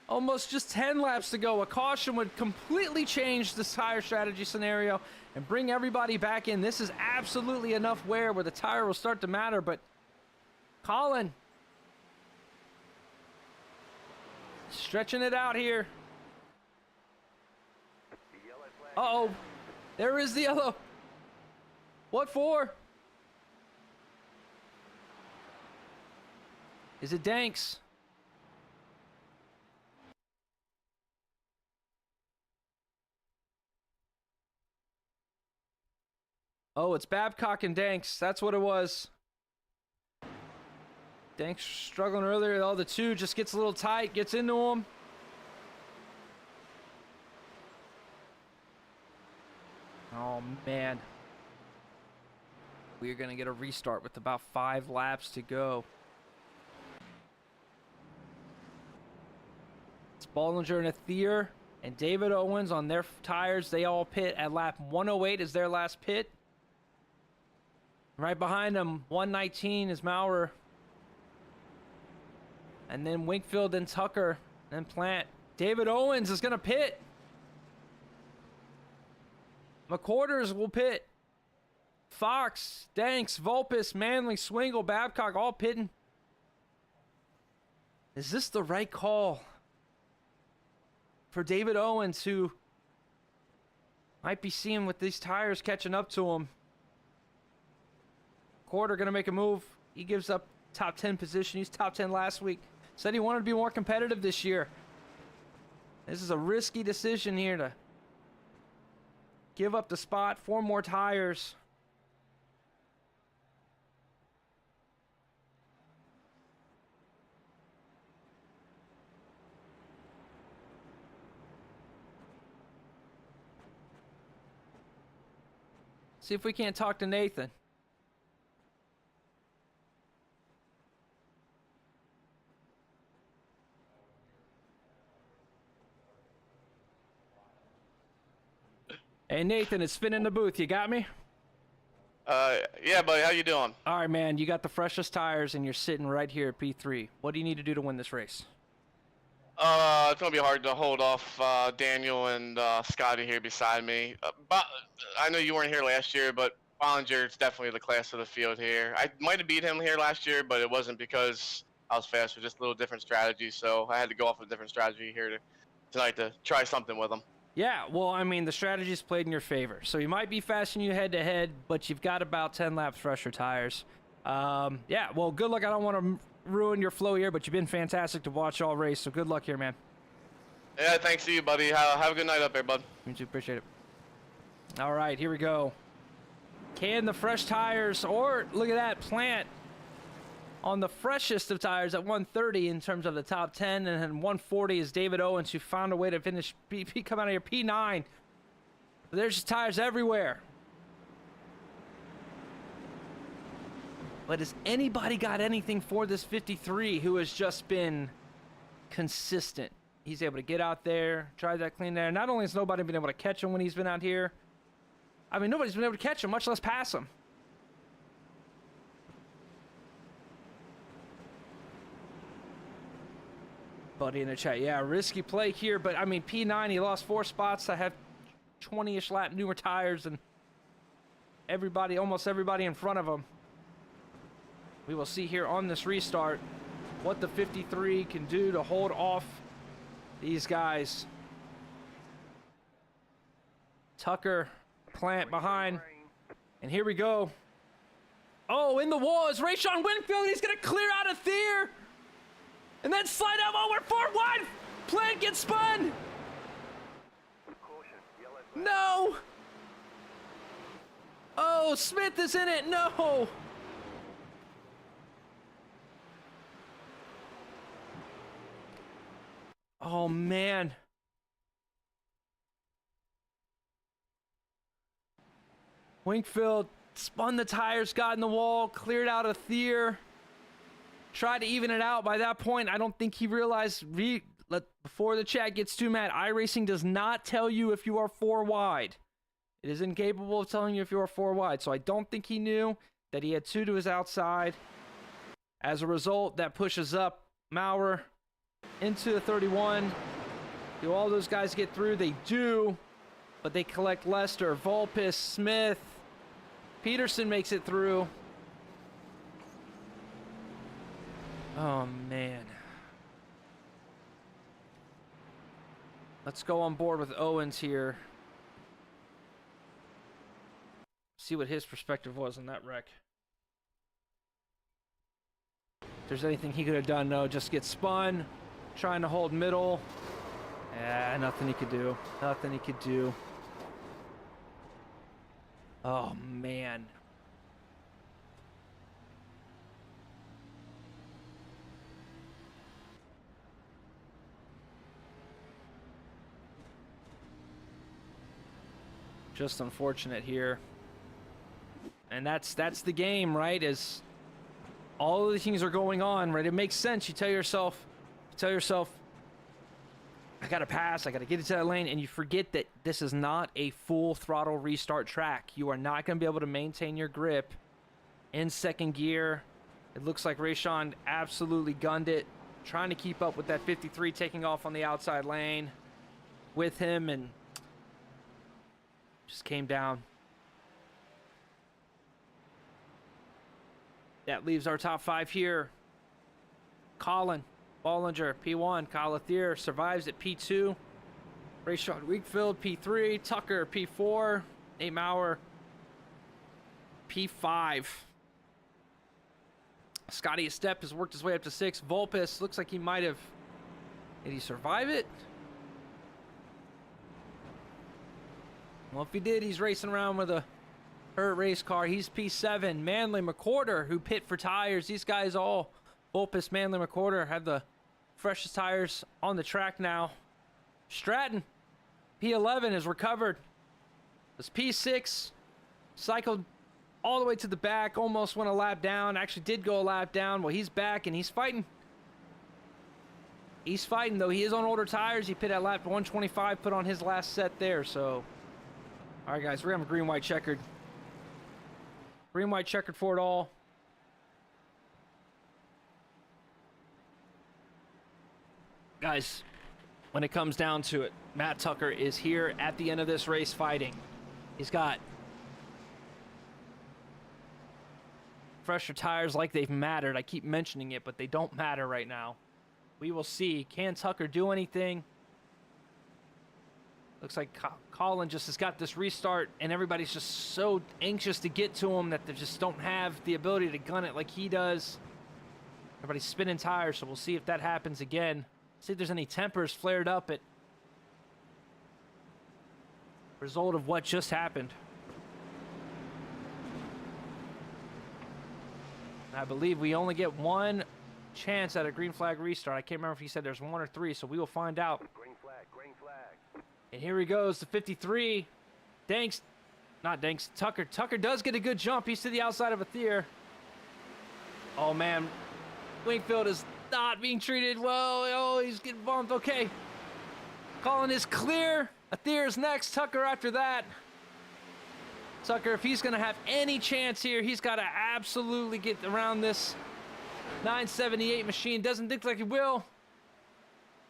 Almost just 10 laps to go. A caution would completely change this tire strategy scenario and bring everybody back in. This is absolutely enough wear where the tire will start to matter, but Colin stretching it out here. Uh-oh. There is the yellow. What for? Is it Danks? Oh, it's Babcock and Danks. That's what it was. Danks struggling earlier. Oh, the 2 just gets a little tight, gets into him. Oh, man. We're going to get a restart with about 5 laps to go. It's Bollinger and Athier and David Owens on their tires. They all pit at lap 108 is their last pit. Right behind them, 119 is Maurer. And then Wingfield, then Tucker, then Plant. David Owens is going to pit. McCorders will pit. Fox, Danks, Vulpes, Manley, Swingle, Babcock, all pitting. Is this the right call for David Owens, who Might be seeing with these tires catching up to him. Quarter going to make a move. He gives up top 10 position. He's top 10 last week. Said he wanted to be more competitive this year. This is a risky decision here to give up the spot. 4 more tires. See if we can't talk to Nathan. Hey Nathan, it's Finn in the booth. You got me? Yeah, buddy. How you doing? All right, man. You got the freshest tires, and you're sitting right here at P3. What do you need to do to win this race? It's gonna be hard to hold off Daniel and Scotty here beside me. But I know you weren't here last year, but Bollinger's definitely the class of the field here. I might have beat him here last year, but it wasn't because I was faster, just a little different strategy. So I had to go off a different strategy here tonight to try something with him. Yeah, well, I mean, the strategy's played in your favor. So you might be faster you head-to-head, but you've got about 10 laps fresher tires. Yeah, well, good luck. I don't want to ruin your flow here, but you've been fantastic to watch all race, so good luck here, man. Yeah, thanks to you, buddy. Have a good night up there, bud. Me too, appreciate it. All right, here we go. Can the fresh tires, or look at that, Plant on the freshest of tires at 130 in terms of the top 10, and then 140 is David Owens, who found a way to finish, come out of here, P9. There's just tires everywhere. But has anybody got anything for this 53 who has just been consistent? He's able to get out there, try that clean there. Not only has nobody been able to catch him when he's been out here, I mean, nobody's been able to catch him, much less pass him. Buddy in the chat, yeah, risky play here, but I mean, P9, he lost 4 spots. I have 20-ish lap newer tires and everybody, almost everybody in front of him. We will see here on this restart what the 53 can do to hold off these guys. Tucker, Plant behind, and here we go. Oh, in the wall is Rayshon Winfield. He's gonna clear out of Thier. And then slide out. Oh, we're 4 wide. Plant gets spun. No. Oh, Smith is in it. No. Oh, man. Wingfield spun the tires, got in the wall, cleared out a Thier. Tried to even it out. By that point, I don't think he realized, before the chat gets too mad, iRacing does not tell you if you are 4 wide. It is incapable of telling you if you are 4 wide. So I don't think he knew that he had 2 to his outside. As a result, that pushes up Maurer into the 31. Do all those guys get through? They do, but they collect Lester, Volpis, Smith. Peterson makes it through. Oh, man. Let's go on board with Owens here. See what his perspective was on that wreck. If there's anything he could have done, no, just get spun. Trying to hold middle. Yeah, nothing he could do. Nothing he could do. Oh, man. Just unfortunate here. And that's the game, right? Is all of the things are going on, right? It makes sense. You tell yourself, I gotta pass, I gotta get into that lane, and you forget that this is not a full throttle restart track. You are not gonna be able to maintain your grip in second gear. It looks like Rayshon absolutely gunned it, trying to keep up with that 53 taking off on the outside lane with him, and just came down. That leaves our top 5 here. Colin Bollinger, P1. Kyle Thier survives at P2. Rayshon Wakefield, P3. Tucker, P4. Nate Maurer, P5. Scotty Estep has worked his way up to 6. Volpus looks like he might have... Did he survive it? Well, if he did, he's racing around with a hurt race car. He's P7. Manley, McCorder, who pit for tires. These guys all, Volpus, Manley, McCorder, have the freshest tires on the track now. Stratton, P11, has recovered. Was P6, cycled all the way to the back, almost went a lap down. Actually did go a lap down. Well, he's back and he's fighting. He's fighting, though. He is on older tires. He pit at lap 125, put on his last set there, so... All right, guys, we're going to have a green-white checkered. Green-white checkered for it all. Guys, when it comes down to it, Matt Tucker is here at the end of this race fighting. He's got fresher tires like they've mattered. I keep mentioning it, but they don't matter right now. We will see. Can Tucker do anything? Looks like Colin just has got this restart, and everybody's just so anxious to get to him that they just don't have the ability to gun it like he does. Everybody's spinning tires, so we'll see if that happens again. See if there's any tempers flared up at result of what just happened. I believe we only get one chance at a green flag restart. I can't remember if he said there's 1 or 3, so we will find out. Green flag, green flag. And here he goes, the 53. Tucker. Tucker does get a good jump. He's to the outside of Aether. Oh, man. Wingfield is not being treated well. Oh, he's getting bumped. Okay. Colin is clear. Aether is next. Tucker after that. Tucker, if he's going to have any chance here, he's got to absolutely get around this 978 machine. Doesn't look like he will.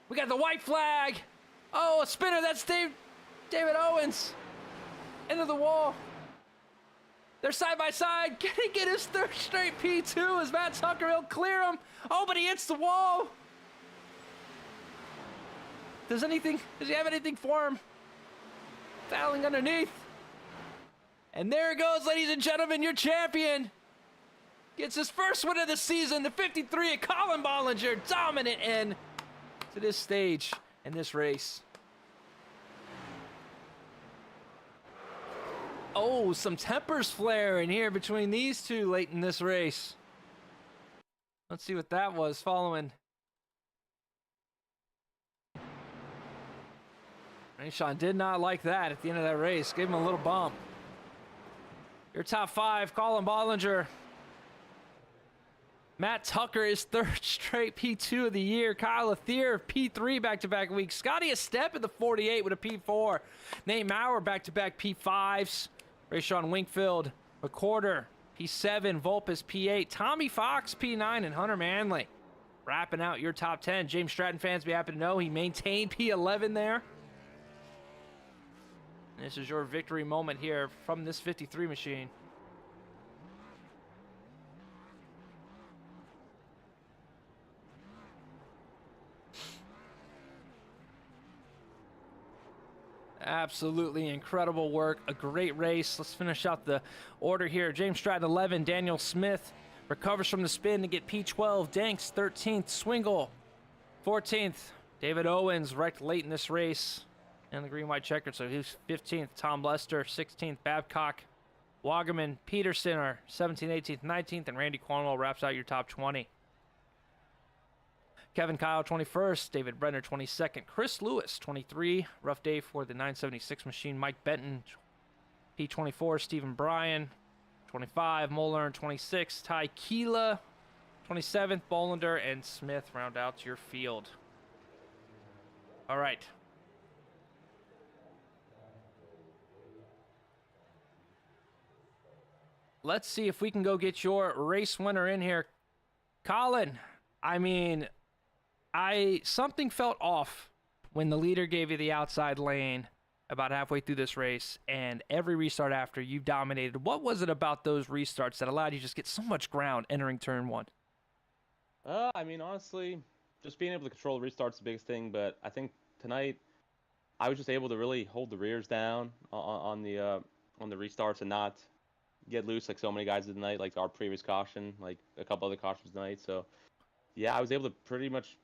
We got the white flag. Oh, a spinner. That's David Owens. Into the wall. They're side by side. Can he get his third straight P2 as Matt Tucker? He'll clear him. Oh, but he hits the wall. Does he have anything for him? Fouling underneath. And there it goes, ladies and gentlemen, your champion. Gets his first win of the season, the 53 of Colin Bollinger. Dominant end to this stage and this race. Oh, some tempers flaring here between these two late in this race. Let's see what that was following. Rayshon did not like that at the end of that race. Gave him a little bump. Your top 5, Colin Bollinger. Matt Tucker is third straight P2 of the year. Kyle Aether, P3 back-to-back weeks. Scotty Estep at the 48 with a P4. Nate Maurer back-to-back P5s. Rayshon Winkfield, McCorder, P7. Volpus, P8. Tommy Fox, P9. And Hunter Manley wrapping out your top 10. James Stratton fans be happy to know he maintained P11 there. And this is your victory moment here from this 53 machine. Absolutely incredible work. A great race. Let's finish out the order here. James Stratton, 11. Daniel Smith recovers from the spin to get P12. Danks, 13th. Swingle, 14th. David Owens wrecked late in this race in the green-white checkered, so he's 15th. Tom Lester, 16th. Babcock, Wagaman, Peterson are 17th, 18th, 19th. And Randy Cornwell wraps out your top 20. Kevin Kyle, 21st. David Brenner, 22nd. Chris Lewis, 23. Rough day for the 976 machine. Mike Benton, P24. Stephen Bryan, 25. Mollern, 26. Ty Keela, 27th. Bolander and Smith round out your field. All right. Let's see if we can go get your race winner in here. Colin, I mean... something felt off when the leader gave you the outside lane about halfway through this race, and every restart after, you dominated. What was it about those restarts that allowed you to just get so much ground entering turn 1? I mean, honestly, just being able to control the restart's the biggest thing, but I think tonight I was just able to really hold the rears down on the restarts and not get loose like so many guys did tonight, like our previous caution, like a couple other cautions tonight. So yeah, I was able to pretty much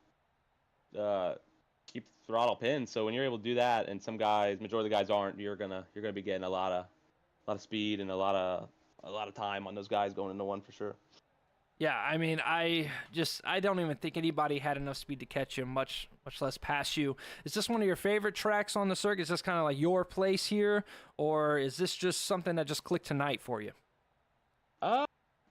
keep the throttle pinned. So when you're able to do that, and some guys, majority of the guys aren't, you're gonna be getting a lot of speed and a lot of time on those guys going into one for sure. Yeah, I mean, I don't even think anybody had enough speed to catch you, much less pass you. Is this one of your favorite tracks on the circuit? Is this kind of like your place here, or is this just something that just clicked tonight for you?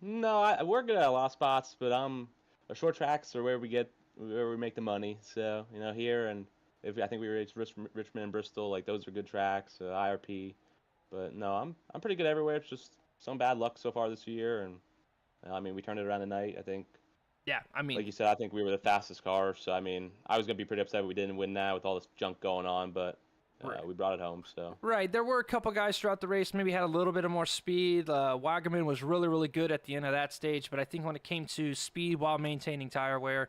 No, we're good at a lot of spots, but our short tracks are where we make the money. So here, and I think we raced Richmond and Bristol, like those are good tracks, IRP. But no, I'm pretty good everywhere. It's just some bad luck so far this year, and I mean, we turned it around tonight, I think. Yeah, I mean, like you said, I think we were the fastest car. So I mean, I was gonna be pretty upset if we didn't win that with all this junk going on, but we brought it home. So right, there were a couple guys throughout the race maybe had a little bit of more speed. Wagaman was really good at the end of that stage, but I think when it came to speed while maintaining tire wear,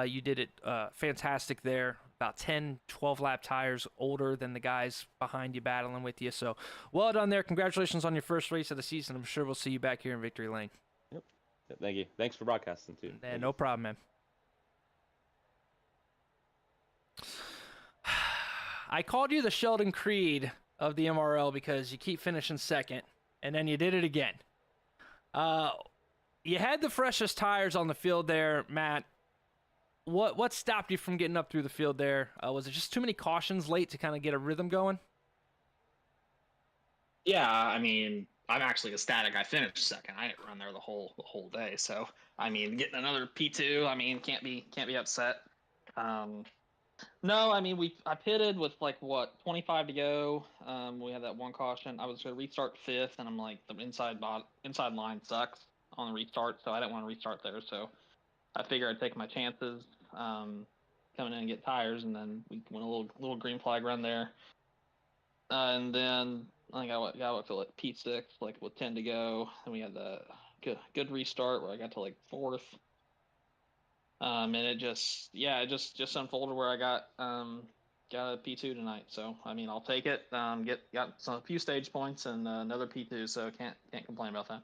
you did it fantastic there. About 10, 12 lap tires older than the guys behind you battling with you. So well done there. Congratulations on your first race of the season. I'm sure we'll see you back here in Victory Lane. Yep. Thank you. Thanks for broadcasting too. No problem, man. I called you the Sheldon Creed of the MRL because you keep finishing second, and then you did it again. You had the freshest tires on the field there, Matt. What stopped you from getting up through the field there? Was it just too many cautions late to kind of get a rhythm going? Yeah, I mean, I'm actually ecstatic. I finished second. I didn't run there the whole day. So, I mean, getting another P2, I mean, can't be upset. No, I mean, I pitted with 25 to go. We had that one caution. I was going to restart fifth, and I'm like, the inside line sucks on the restart, so I didn't want to restart there. So I figured I'd take my chances coming in and get tires, and then we went a little green flag run there. And then I got up to P6, with 10 to go, and we had the good restart where I got to fourth. And it just unfolded where I got a P2 tonight. So I mean, I'll take it. Got a few stage points and another P2, so can't complain about that.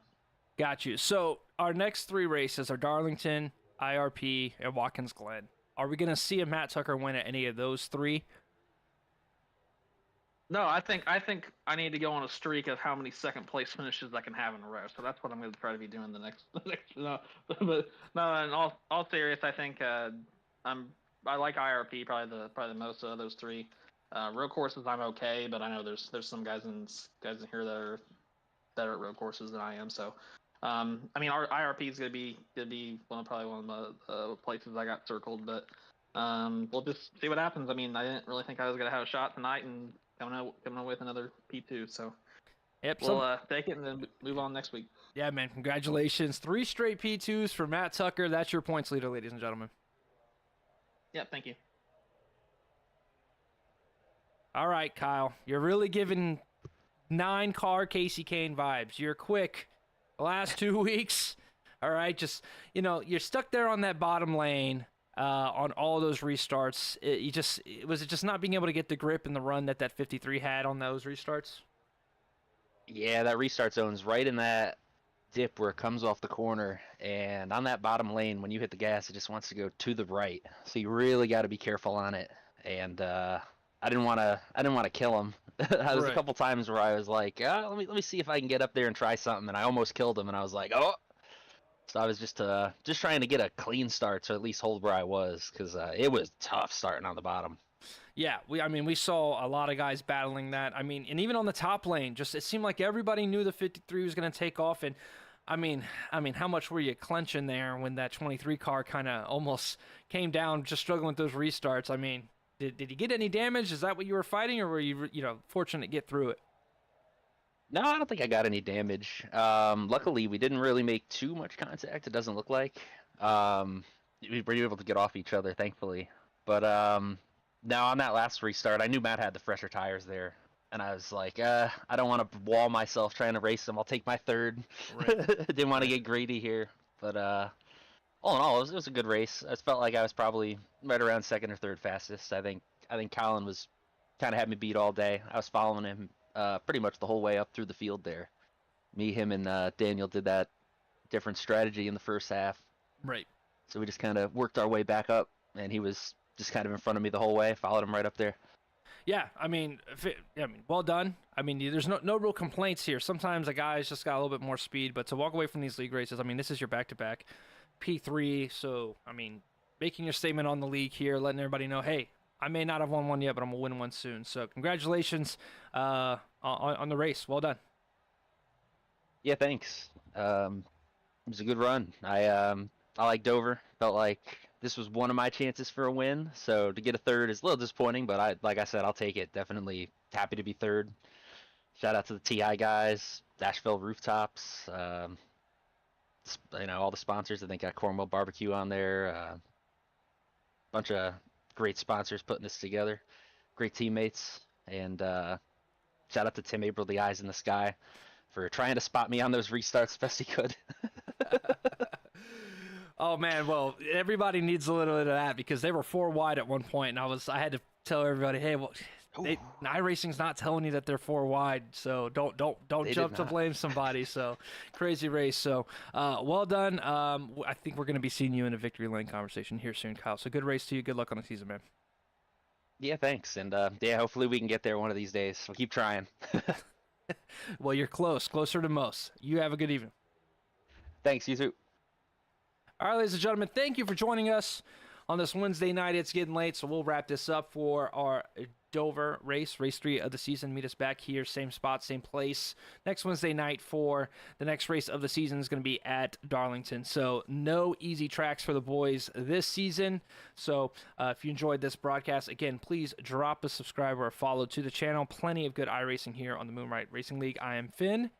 Got you. So our next three races are Darlington, IRP, and Watkins Glen. Are we going to see a Matt Tucker win at any of those three? No, I think I need to go on a streak of how many second place finishes I can have in a row. So that's what I'm going to try to be doing the next. No, but no. In all serious, I think I like IRP probably the most of those three. Road courses I'm okay, but I know there's some guys in here that are better at road courses than I am. So I mean, our IRP is going to be probably one of the places I got circled, but we'll just see what happens. I mean, I didn't really think I was going to have a shot tonight, and coming out with another P2, so yep, we'll take it and then move on next week. Yeah, man, congratulations. 3 straight P2s for Matt Tucker. That's your points leader, ladies and gentlemen. Yeah, thank you. All right, Kyle, you're really giving 9-car Casey Kane vibes. You're quick the last 2 weeks. All right, just, you're stuck there on that bottom lane. On all those restarts, was it just not being able to get the grip and the run that 53 had on those restarts? Yeah, that restart zone's right in that dip where it comes off the corner, and on that bottom lane, when you hit the gas, it just wants to go to the right. So you really got to be careful on it. And I didn't want to kill him. There was a couple times where I was like, let me see if I can get up there and try something, and I almost killed him, and I was like, oh. So I was just trying to get a clean start, so at least hold where I was, because it was tough starting on the bottom. Yeah, we saw a lot of guys battling that. I mean, and even on the top lane, it seemed like everybody knew the 53 was going to take off. And I mean, how much were you clenching there when that 23 car kind of almost came down, just struggling with those restarts? I mean, did you get any damage? Is that what you were fighting, or were you fortunate to get through it? No, I don't think I got any damage. Luckily, we didn't really make too much contact, it doesn't look like. We were able to get off each other, thankfully. But now on that last restart, I knew Matt had the fresher tires there. And I was like, I don't want to wall myself trying to race him. I'll take my third. Right. Didn't want to get greedy here. But all in all, it was a good race. I felt like I was probably right around second or third fastest. I think Colin was kind of had me beat all day. I was following him pretty much the whole way up through the field there. Me, him, and Daniel did that different strategy in the first half. Right. So we just kind of worked our way back up, and he was just kind of in front of me the whole way. Followed him right up there. Yeah, I mean, well done. I mean, there's no real complaints here. Sometimes a guy's just got a little bit more speed, but to walk away from these league races, I mean, this is your back-to-back P3. So, I mean, making your statement on the league here, letting everybody know, hey, I may not have won one yet, but I'm going to win one soon. So congratulations on the race. Well done. Yeah, thanks. It was a good run. I like Dover. Felt like this was one of my chances for a win. So to get a third is a little disappointing, but like I said, I'll take it. Definitely happy to be third. Shout out to the TI guys, Asheville Rooftops, all the sponsors. I think got Cornwall Barbecue on there. Bunch of great sponsors putting this together. Great teammates. And shout out to Tim April, the eyes in the sky, for trying to spot me on those restarts best he could. Oh man, well, everybody needs a little bit of that because they were 4 wide at one point, and I had to tell everybody, hey, well, iRacing's not telling you that they're 4 wide, so don't jump to blame somebody. So crazy race. So well done. I think we're gonna be seeing you in a victory lane conversation here soon, Kyle. So good race to you. Good luck on the season, man. Yeah, thanks. And hopefully we can get there one of these days. We'll keep trying. Well, you're closer to most. You have a good evening. Thanks, you too. All right, ladies and gentlemen, thank you for joining us on this Wednesday night. It's getting late, so we'll wrap this up for our Dover race 3 of the season. Meet us back here, same spot, same place, next Wednesday night for the next race of the season is going to be at Darlington. So no easy tracks for the boys this season. So if you enjoyed this broadcast, again, please drop a subscribe or a follow to the channel. Plenty of good iRacing here on the Moonlight Racing League. I am Finn.